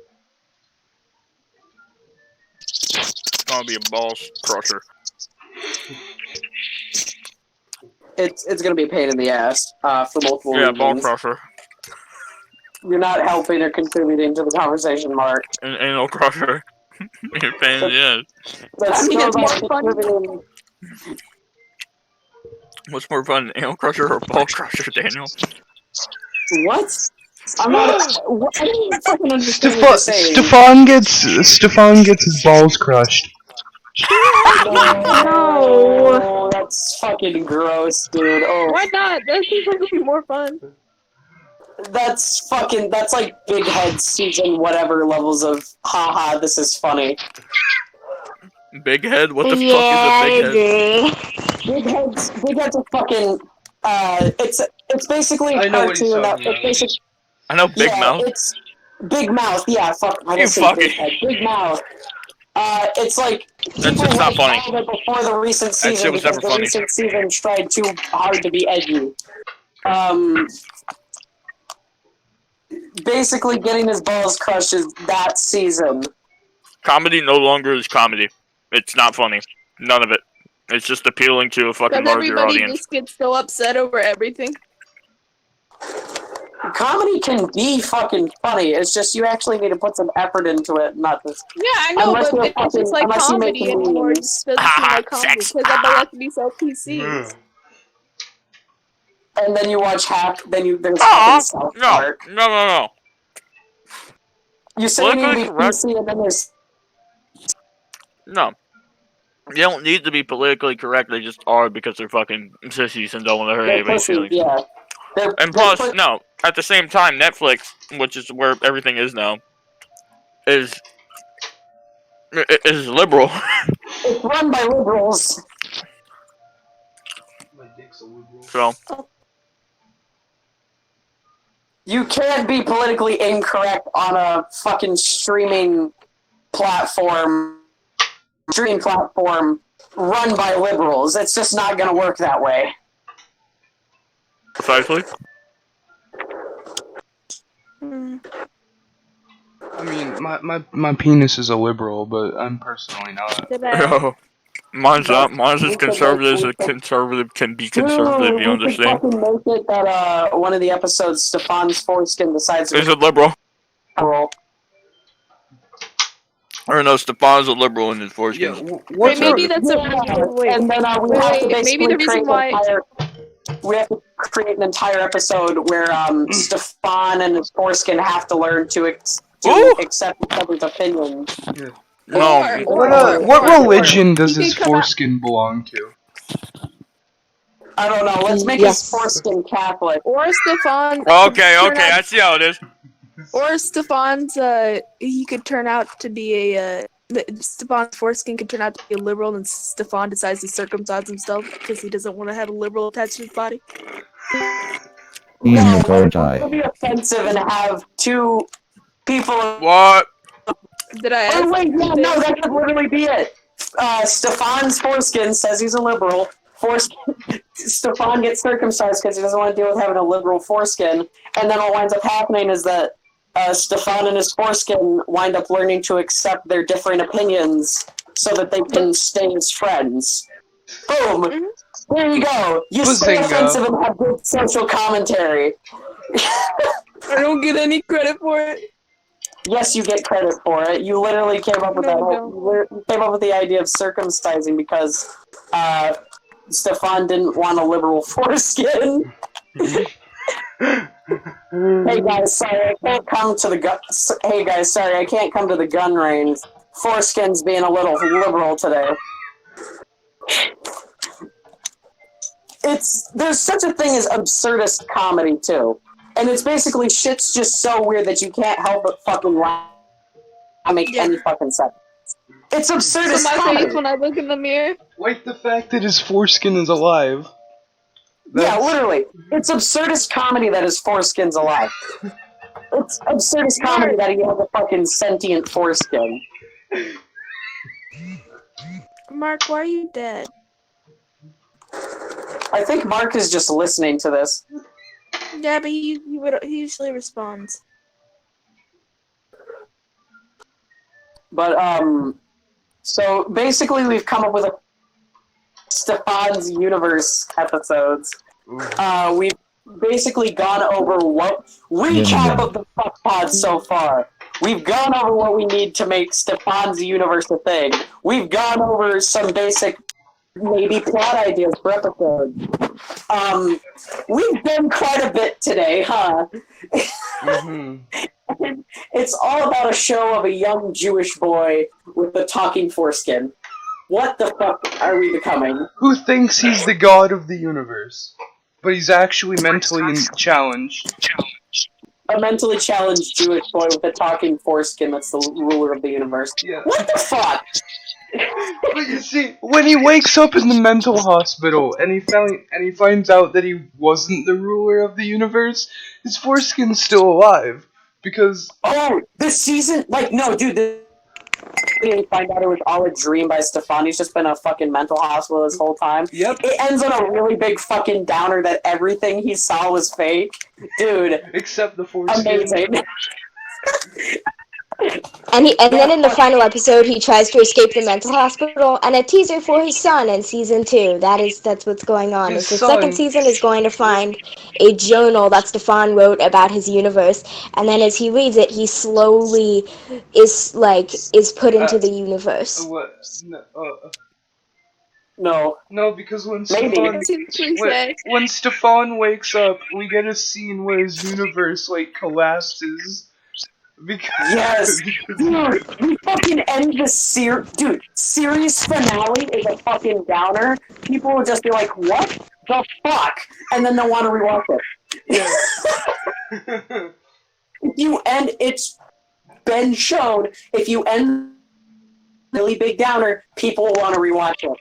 It's gonna be a balls crusher. It's gonna be a pain in the ass, for multiple Yeah, ball reasons. crusher. You're not helping or contributing to the conversation, Mark. And anal crusher. You're pain in the ass. That's I mean, still it's not more fun. contributing. What's more fun, anal crusher or ball crusher, Daniel? What? I'm not. What? I don't even fucking understand what you're saying. Stefan gets his balls crushed. No, that's fucking gross, dude. Oh, Why not? That seems like it'd be more fun. that's like Big Head season whatever levels of haha, this is funny. Big head? What the Yeah, I fuck is a big head? agree. Big Head's a fucking, it's basically a I know what he's cartoon talking that, about. I know Big Mouth. It's Big Mouth. Yeah, fuck. I You didn't say fucking- Big Head. Big Mouth. It's like people it's not funny. called it before the recent That shit season was because never the funny. recent season tried too hard to be edgy. Basically, getting his balls crushed is that season. Comedy no longer is comedy. It's not funny. None of it. It's just appealing to a fucking Because larger everybody audience. just gets so upset over everything. Comedy can be fucking funny. It's just you actually need to put some effort into it, not just. Yeah, I know, Unless but you're it's just like unless you make comedy anymore. It memes. just doesn't seem like comedy Sex. because I'm allowed to be so PC. And then you watch half. Then there's Aw, fucking South no, Park. no. You say you need to Politically be correct. PC, and then there's. No. They don't need to be politically correct, they just are because they're fucking sissies and don't want to hurt They're anybody's pussy, feelings. yeah. And plus, no, at the same time, Netflix, which is where everything is now, is liberal. It's run by liberals. My dick's a liberal. So, You can't be politically incorrect on a fucking streaming platform run by liberals. It's just not gonna work that way. precisely. I mean, my penis is a liberal, but I'm personally not. Mine's not. Mine's as conservative as a conservative can be conservative, you understand? We could fucking make it that one of the episodes, Stephan's foreskin decides Is a liberal. liberal. Or no, Stephan's a liberal in his foreskin. Yeah, Wait, maybe that's a wait. And then we Wait, have to wait, basically maybe the reason why- we have to create an entire episode where Stephan and his foreskin have to learn to accept each other's opinions. No. What religion does his foreskin belong to? I don't know. Let's make his foreskin Catholic. Or Stephan. Okay, I see how it is. Or Stephan's, he could turn out to be Stephan's foreskin could turn out to be a liberal, and Stephan decides to circumcise himself because he doesn't want to have a liberal attached to his body. Ian will It die. would be offensive and have two people. What? Did I ask? Oh wait, yeah, no, that could literally be it. Stephan's foreskin says he's a liberal. Stephan gets circumcised because he doesn't want to deal with having a liberal foreskin, and then what winds up happening is that Stephan and his foreskin wind up learning to accept their different opinions so that they can stay as friends. Boom! There you go. You stay Bazinga. offensive and have good social commentary. I don't get any credit for it. Yes, you get credit for it. You literally came up with you came up with the idea of circumcising because Stephan didn't want a liberal foreskin. Hey guys, sorry, I can't come to the gun range. Foreskin's being a little liberal today. There's such a thing as absurdist comedy too. And it's basically shit's just so weird that you can't help but fucking laugh. I make any fucking sense. It's absurdist So my comedy. face when I look in the mirror. Like the fact that his foreskin is alive. Yeah, literally. It's absurdist comedy that his foreskin's alive. It's absurdist comedy that he has a fucking sentient foreskin. Mark, why are you dead? I think Mark is just listening to this. Yeah, but he usually responds. But, so basically we've come up with a Stephan's Universe episodes. We've basically gone over what recap of the Frickpod so far. We've gone over what we need to make Stephan's Universe a thing. We've gone over some basic maybe plot ideas for episodes. We've done quite a bit today, huh? It's all about a show of a young Jewish boy with a talking foreskin. What the fuck are we becoming? Who thinks he's the god of the universe? But he's actually mentally challenged. A mentally challenged Jewish boy with a talking foreskin that's the ruler of the universe. Yeah. What the fuck? But you see, when he wakes up in the mental hospital and he finds out that he wasn't the ruler of the universe, his foreskin's still alive because Oh, this season, like, no, dude, we didn't find out it was all a dream by Stephan. He's just been a fucking mental hospital this whole time. yep, It ends on a really big fucking downer that everything he saw was fake. Dude, except the foreskin. amazing. And then in the final episode, he tries to escape the mental hospital, and a teaser for his son in season 2. That's what's going on. His Is the son. second season is going to find a journal that Stefan wrote about his universe, and then as he reads it, he slowly is put into the universe. What? No. No, because when Maybe. When Stefan wakes up, we get a scene where his universe like collapses. Because Yes! Dude, we fucking end the series finale is a fucking downer. People will just be like, what the fuck? And then they'll want to rewatch it. It's been shown, if you end really big downer, people will want to rewatch it.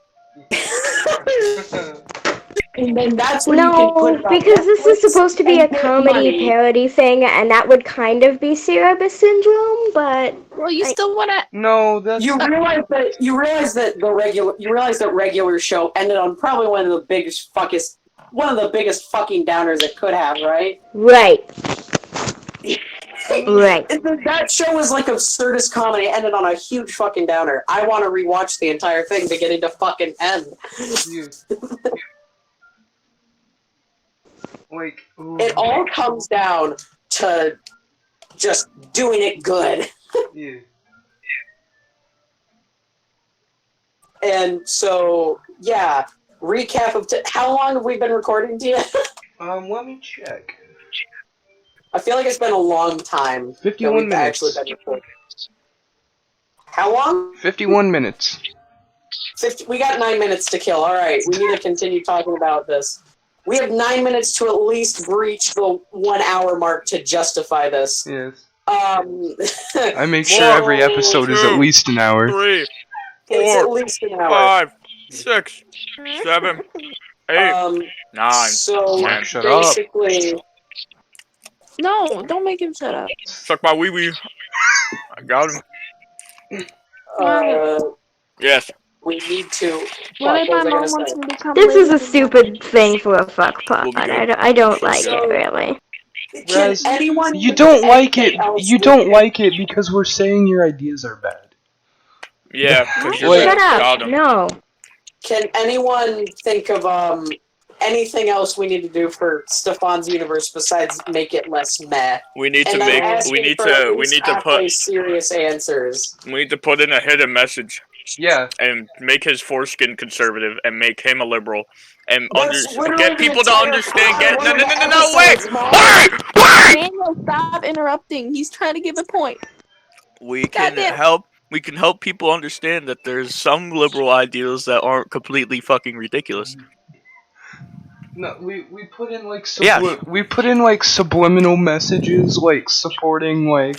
And then that's when you can put it on because this is Netflix supposed to be a and get comedy money. parody thing, and that would kind of be Cerebus syndrome, but Well, you still wanna. no, that's You realize that regular show ended on probably one of the biggest fucking downers it could have, right? right. Right. That show was like absurdist comedy, ended on a huge fucking downer. I want to rewatch the entire thing beginning to fucking end. like ooh. It all comes down to just doing it good. Yeah. And so, yeah, recap of how long have we been recording, Tia? Let me check. I feel like it's been a long time. 51 minutes. Actually been recording. How long? 51 minutes. 50. We got 9 minutes to kill. All right, we need to continue talking about this. We have 9 minutes to at least breach the 1 hour mark to justify this. Yes. I make sure every episode is at least an hour. 3, It's 4, at least an hour. 5, 6, 7, 8, 9. So 10. Shut up. basically, No, don't make him shut up. Suck my wee wee. I got him. Yes. we need to. What What if my was I mom gonna wants say? me to come? This is later a stupid thing for a fuck pod. We'll be good. I don't like So- it, really. Can Raz, anyone? You don't like it. anything else You don't like it because we're saying your ideas are bad. Yeah, because you're Wait. Shut bad. up. Got him. No. Can anyone think of anything else we need to do for Stefan's universe besides make it less meh? We need to And I'm make. asking We need for to. at We least need to halfway put. serious answers. We need to put in a hidden message Yeah. and make his foreskin conservative and make him a liberal and That's literally get the people to entire understand. plot Get of no one of the no wait. episodes, Mom. Wait. Daniel, stop interrupting. He's trying to give a point. We can Goddamn. help. We can help people understand that there's some liberal ideals that aren't completely fucking ridiculous. No, we put in like Yeah. we put in like subliminal messages like supporting like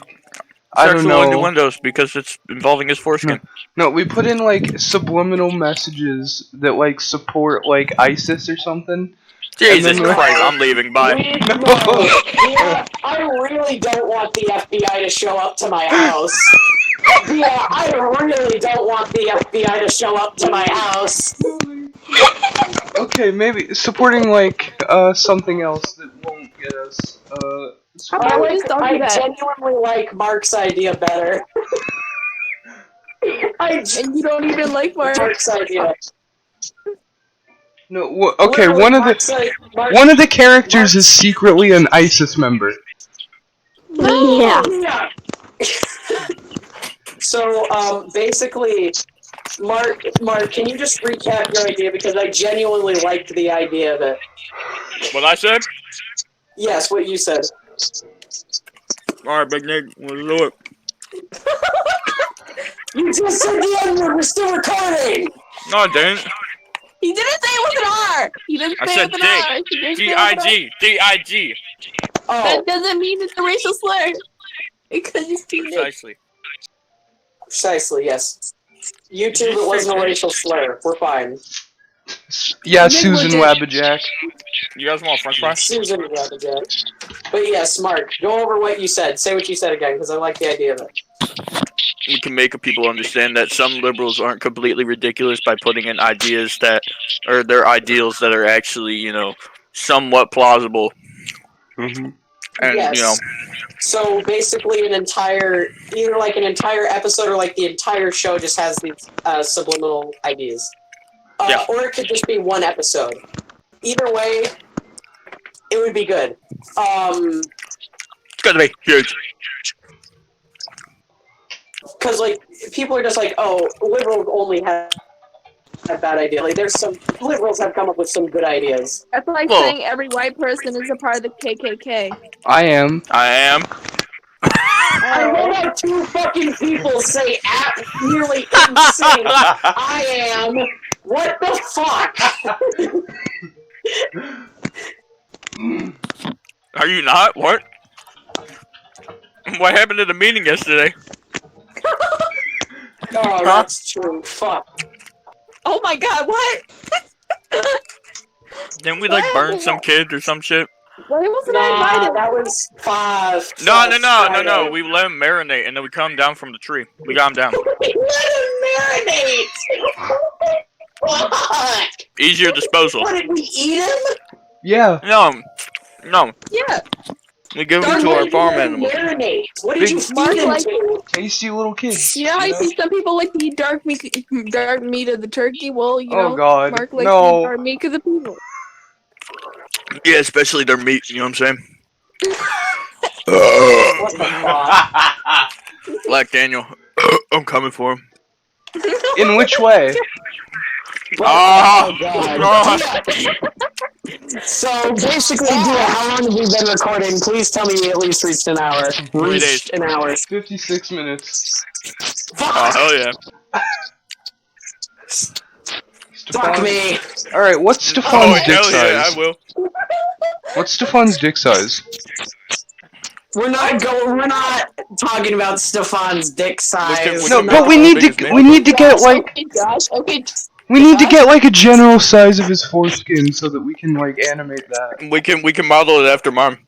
I don't Sexual know. innuendos because it's involving his foreskin. No, we put in like subliminal messages that like support like ISIS or something. Jesus then- Christ, I'm leaving. Bye. Yeah, I really don't want the FBI to show up to my house. Yeah, I really don't want the FBI to show up to my house. Okay, maybe supporting like something else that won't get us How about we just don't do I that? genuinely like Mark's idea better. And you don't even like Mark. Mark's idea. No, okay, Literally, one of the characters is secretly an ISIS member. Yeah. Yeah. So, basically, Mark, can you just recap your idea because I genuinely liked the idea of it. What I said? Yes, what you said. Alright, Big Nick, let's do it. You just said the N-word. We're still recording. No, I didn't. He didn't say it with an R. He didn't I say said it with an R. He didn't say it with an R. D-I-G. D-I-G. Oh, That doesn't mean it's a racial slur. Because he's teenage. Precisely. precisely. Yes. YouTube, it wasn't a racial slur. We're fine. Yeah, Susan Wabbajack. You guys want French fries? Susan Wabbajack. But yes, Mark, go over what you said. Say what you said again, because I like the idea of it. We can make people understand that some liberals aren't completely ridiculous by putting in ideas that, or their ideals that are actually, you know, somewhat plausible. Mm-hmm. And, yes. you know. So basically an entire, either like an entire episode or like the entire show just has these subliminal ideas. Yeah. Or it could just be one episode. Either way, it would be good. It's gonna be huge. Because, like, people are just like, oh, liberals only have bad ideas. Like, there's some, liberals have come up with some good ideas. That's like saying every white person is a part of the KKK. I am. I I heard how two fucking people say nearly insane. I am. What the fuck? Are you not? What? What happened at the meeting yesterday? Oh, that's true. Fuck. Oh my god, what? Didn't we like burn some kid or some shit? Why wasn't I invited? That was five. No. We let him marinate and then we cut him down from the tree. We got him down. We let him marinate! Fuck! Easier disposal. What, did we eat him? Yeah. No. Yeah. We give him to our farm animals. Marinate. What did you feed him to? Tasty little kids. You know how you see some people like to eat dark meat of the turkey? Well, you know, God. Mark likes to eat dark meat of the people. Yeah, especially their meat, you know what I'm saying? What the fuck? Black Daniel, I'm coming for him. In which way? Oh, God. So, basically, how long have we been recording? Please tell me we at least reached an hour. 3 days. An hour. 56 minutes. Oh, hell yeah. Fuck me. Alright, what's Stephan's dick hell yeah, size? I will. What's Stephan's dick size? We're not talking about Stephan's dick size. No, but we need to get like Okay, Josh. Okay. we need to get like a general size of his foreskin so that we can like animate that. We can model it after mine.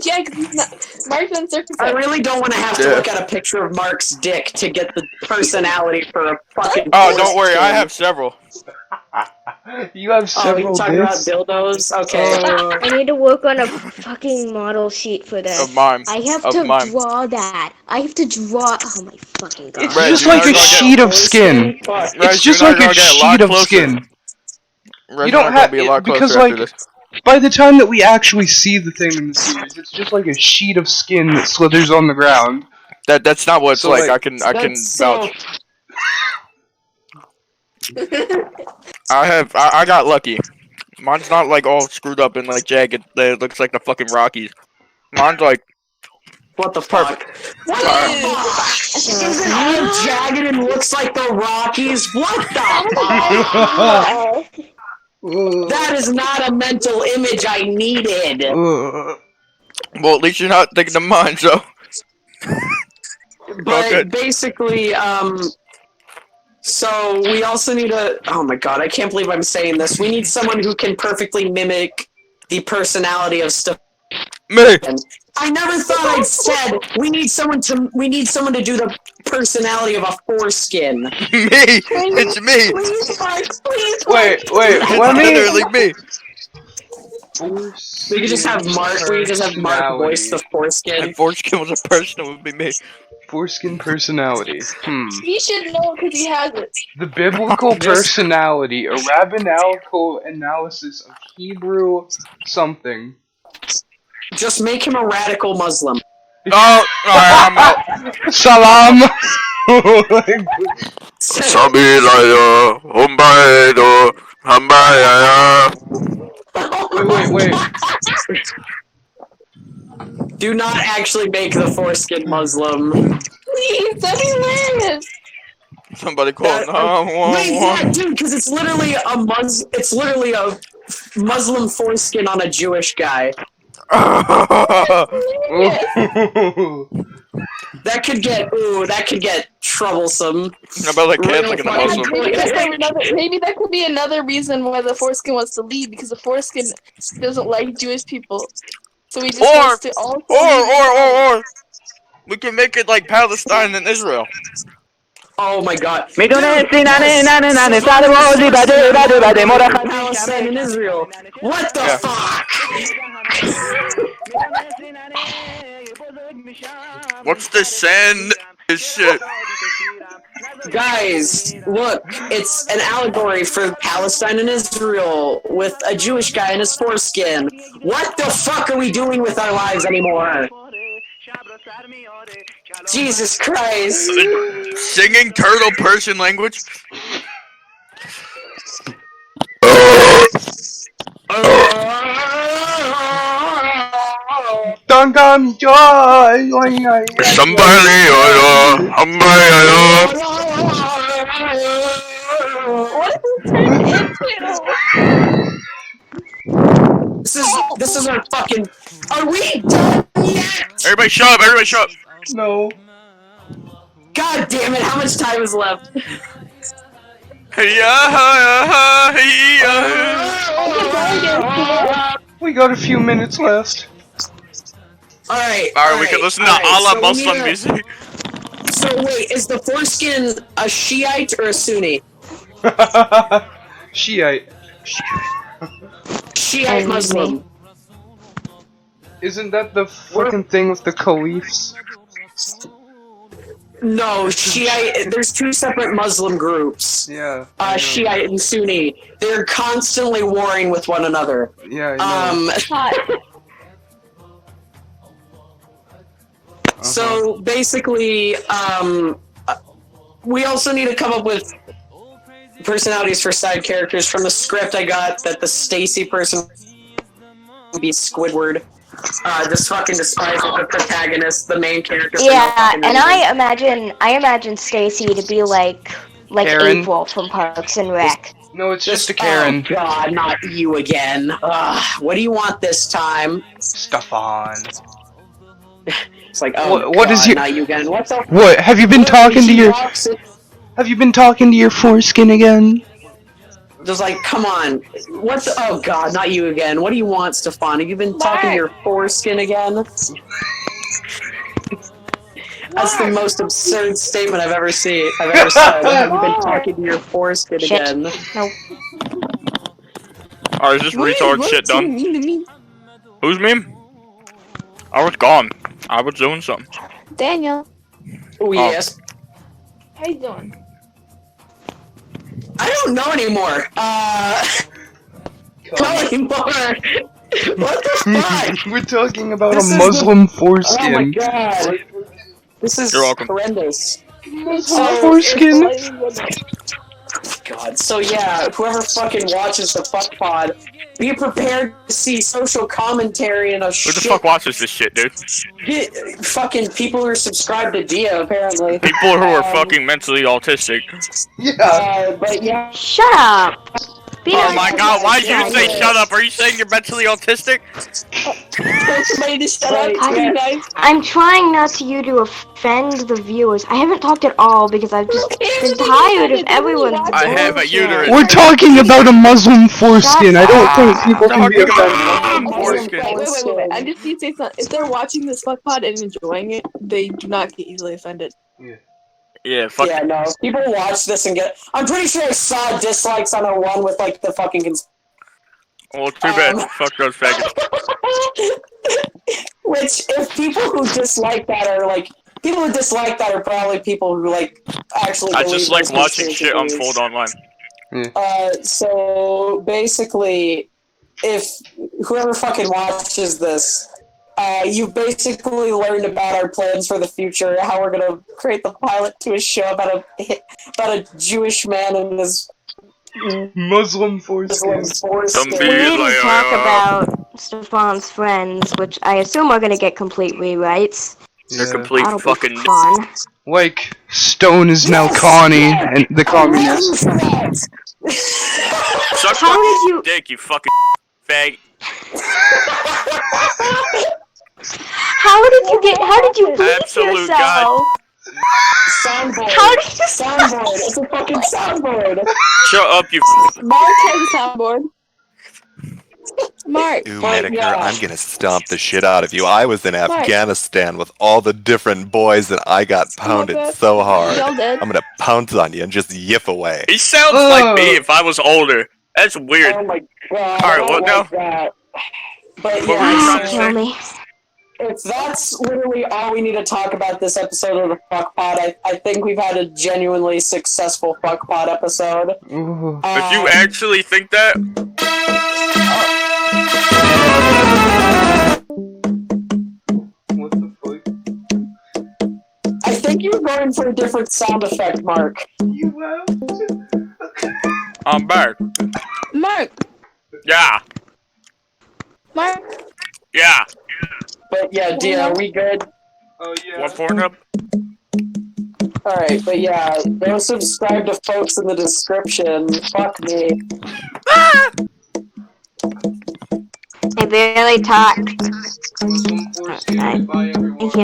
Yeah, because he's not. Mark's uncircumcised. I really don't want to have to look at a picture of Mark's dick to get the personality for a fucking. Oh, don't worry, I have several. You have several you're talking about dicks? dildos? Okay. I need to work on a fucking model sheet for this. Of mine. I have Of to mine. draw that. I have to draw. Oh my fucking god. It's Red, just you're like not a gonna get- sheet of skin. Fuck. It's just like a sheet of skin. You don't have because like by the time that we actually see the thing in the series, it's just like a sheet of skin that slithers on the ground. That's not what it's So, like. like, I can vouch. I got lucky. Mine's not like all screwed up and like jagged. It looks like the fucking Rockies. Mine's like What the fuck? What the fuck? Is it all jagged and looks like the Rockies? What the fuck? That is not a mental image I needed. well, at least you're not thinking of mine, so. But Okay. basically, so we also need a. Oh my god, I can't believe I'm saying this. We need someone who can perfectly mimic the personality of Stephan. Me. I never thought I'd said we need someone to do the personality of a foreskin. Me. It's me. Please, Mark, please. Wait, It's let me. literally me. We could just have Mark. We could just have Mark voice the foreskin. If Foreskin was a person, it would be me. Foreskin personality. He should know because he has it. The biblical personality, a rabbinical analysis of Hebrew something. Just make him a radical Muslim. Oh, alright, I'm out. Salam. Sabilaya, Humbaydo, Hambayaya. Wait. Do not actually make the foreskin Muslim. Please, that'd be hilarious. Somebody call 911. Wait, yeah, dude, because it's literally a Muslim foreskin on a Jewish guy. That could get troublesome. How about like Catholic and the Really Muslim? Maybe that could be another reason why the Foreskin wants to leave, because the Foreskin doesn't like Jewish people. So he just wants to also Or we can make it like Palestine and Israel. Oh my god. Palestine Palestine and Israel. What the fuck? What's the sand? This shit. Guys, look, it's an allegory for Palestine and Israel with a Jewish guy in his foreskin. What the fuck are we doing with our lives anymore? Jesus Christ. Singing turtle Persian language? Dangam joy. Somebody This is our fucking. Are we done yet? Everybody shut up! Everybody shut up! No. God damn it! How much time is left? We got a few minutes left. Alright. Alright, we can listen to Allah Muslim music. So wait, is the foreskin a Shiite or a Sunni? Shiite. Shiite Muslim. Isn't that the fucking thing with the caliphs? No, Shiite. There's two separate Muslim groups. Yeah. Shiite and Sunni. They're constantly warring with one another. Yeah. I know. So basically, we also need to come up with personalities for side characters. From the script I got, that the Stacy person would be Squidward. This fucking despises the protagonist, the main character. Yeah, and I imagine Stacy to be like Karen? April from Parks and Rec. No, it's just a Karen. Oh god, not you again. What do you want this time? Stephan. It's like, oh, what is your? Not you again. What's up? What have you been talking to your? Have you been talking to your foreskin again? Just like, come on. What the? Oh god, not you again. What do you want, Stefan? Have you been talking to your foreskin again? That's the most absurd statement I've ever said. Have you been talking to your foreskin again? No. Alright, is this retard shit done? Who's me? I was gone. I was doing something. Daniel, Oh yes. how you doing? I don't know anymore. Not anymore. What the fuck? We're talking about This a is Muslim Oh my foreskin. god. This is You're welcome. horrendous. Foreskin. God. So yeah, whoever fucking watches the fuck pod, be prepared to see social commentary and a Who the fuck watches this shit, dude? fucking people who are subscribed to Dia, apparently. People who are fucking mentally autistic. Yeah. But yeah. Shut up. Oh my god, why did you say shut up? Are you saying you're mentally autistic? Somebody to shut up, you guys. I'm trying not to offend the viewers. I haven't talked at all because I've just been tired of everyone's I have a bullshit. uterus. We're talking about a Muslim foreskin. I don't think people can be offended. Wait. I just need to say something. If they're watching this fuck pod and enjoying it, they do not get easily offended. Yeah, fuck. Yeah, no. People watch this and get. I'm pretty sure I saw dislikes on a one with like the fucking. Well, too bad. Fuck those faggots. Which, if people who dislike that are like. People who dislike that are probably people who like actually. I just like those watching shit conspiracy unfold online. So basically, if whoever fucking watches this, you basically learned about our plans for the future, how we're gonna create the pilot to a show about a Jewish man and his Muslim foreskin. Some We need to talk about Stefan's friends, which I assume are going to get complete rewrites. They're complete That'll fucking. be fun. Like Stone is now Connie and the communist. Suck How fucking did you? dick, you fucking fag. How did you bleep Absolute yourself? Soundboard. How did you Soundboard. It's a fucking soundboard. Shut up, you. Mark has a soundboard. Mark. Ooh, But, Medicare, yeah. I'm gonna stomp the shit out of you. I was in Mark. Afghanistan with all the different boys and I got pounded God. so hard. Y'all dead. I'm gonna pounce on you and just yiff away. He sounds like me if I was older. That's weird. Oh my god. Alright, I don't what now? like that. But What were you yeah, trying to so kill me? if that's literally all we need to talk about this episode of the Fuck Pod, I think we've had a genuinely successful Fuck Pod episode. Ooh. If you actually think that, What the fuck? I think you're going for a different sound effect, Mark. You have? I'm back. Mark. Yeah. Mark. Yeah. But yeah, Dia, are we good? Oh yeah. What Pornhub? Alright, but yeah, go subscribe to folks in the description. Fuck me. I barely talk. Foreskin. Alright. Bye everyone. Thank you.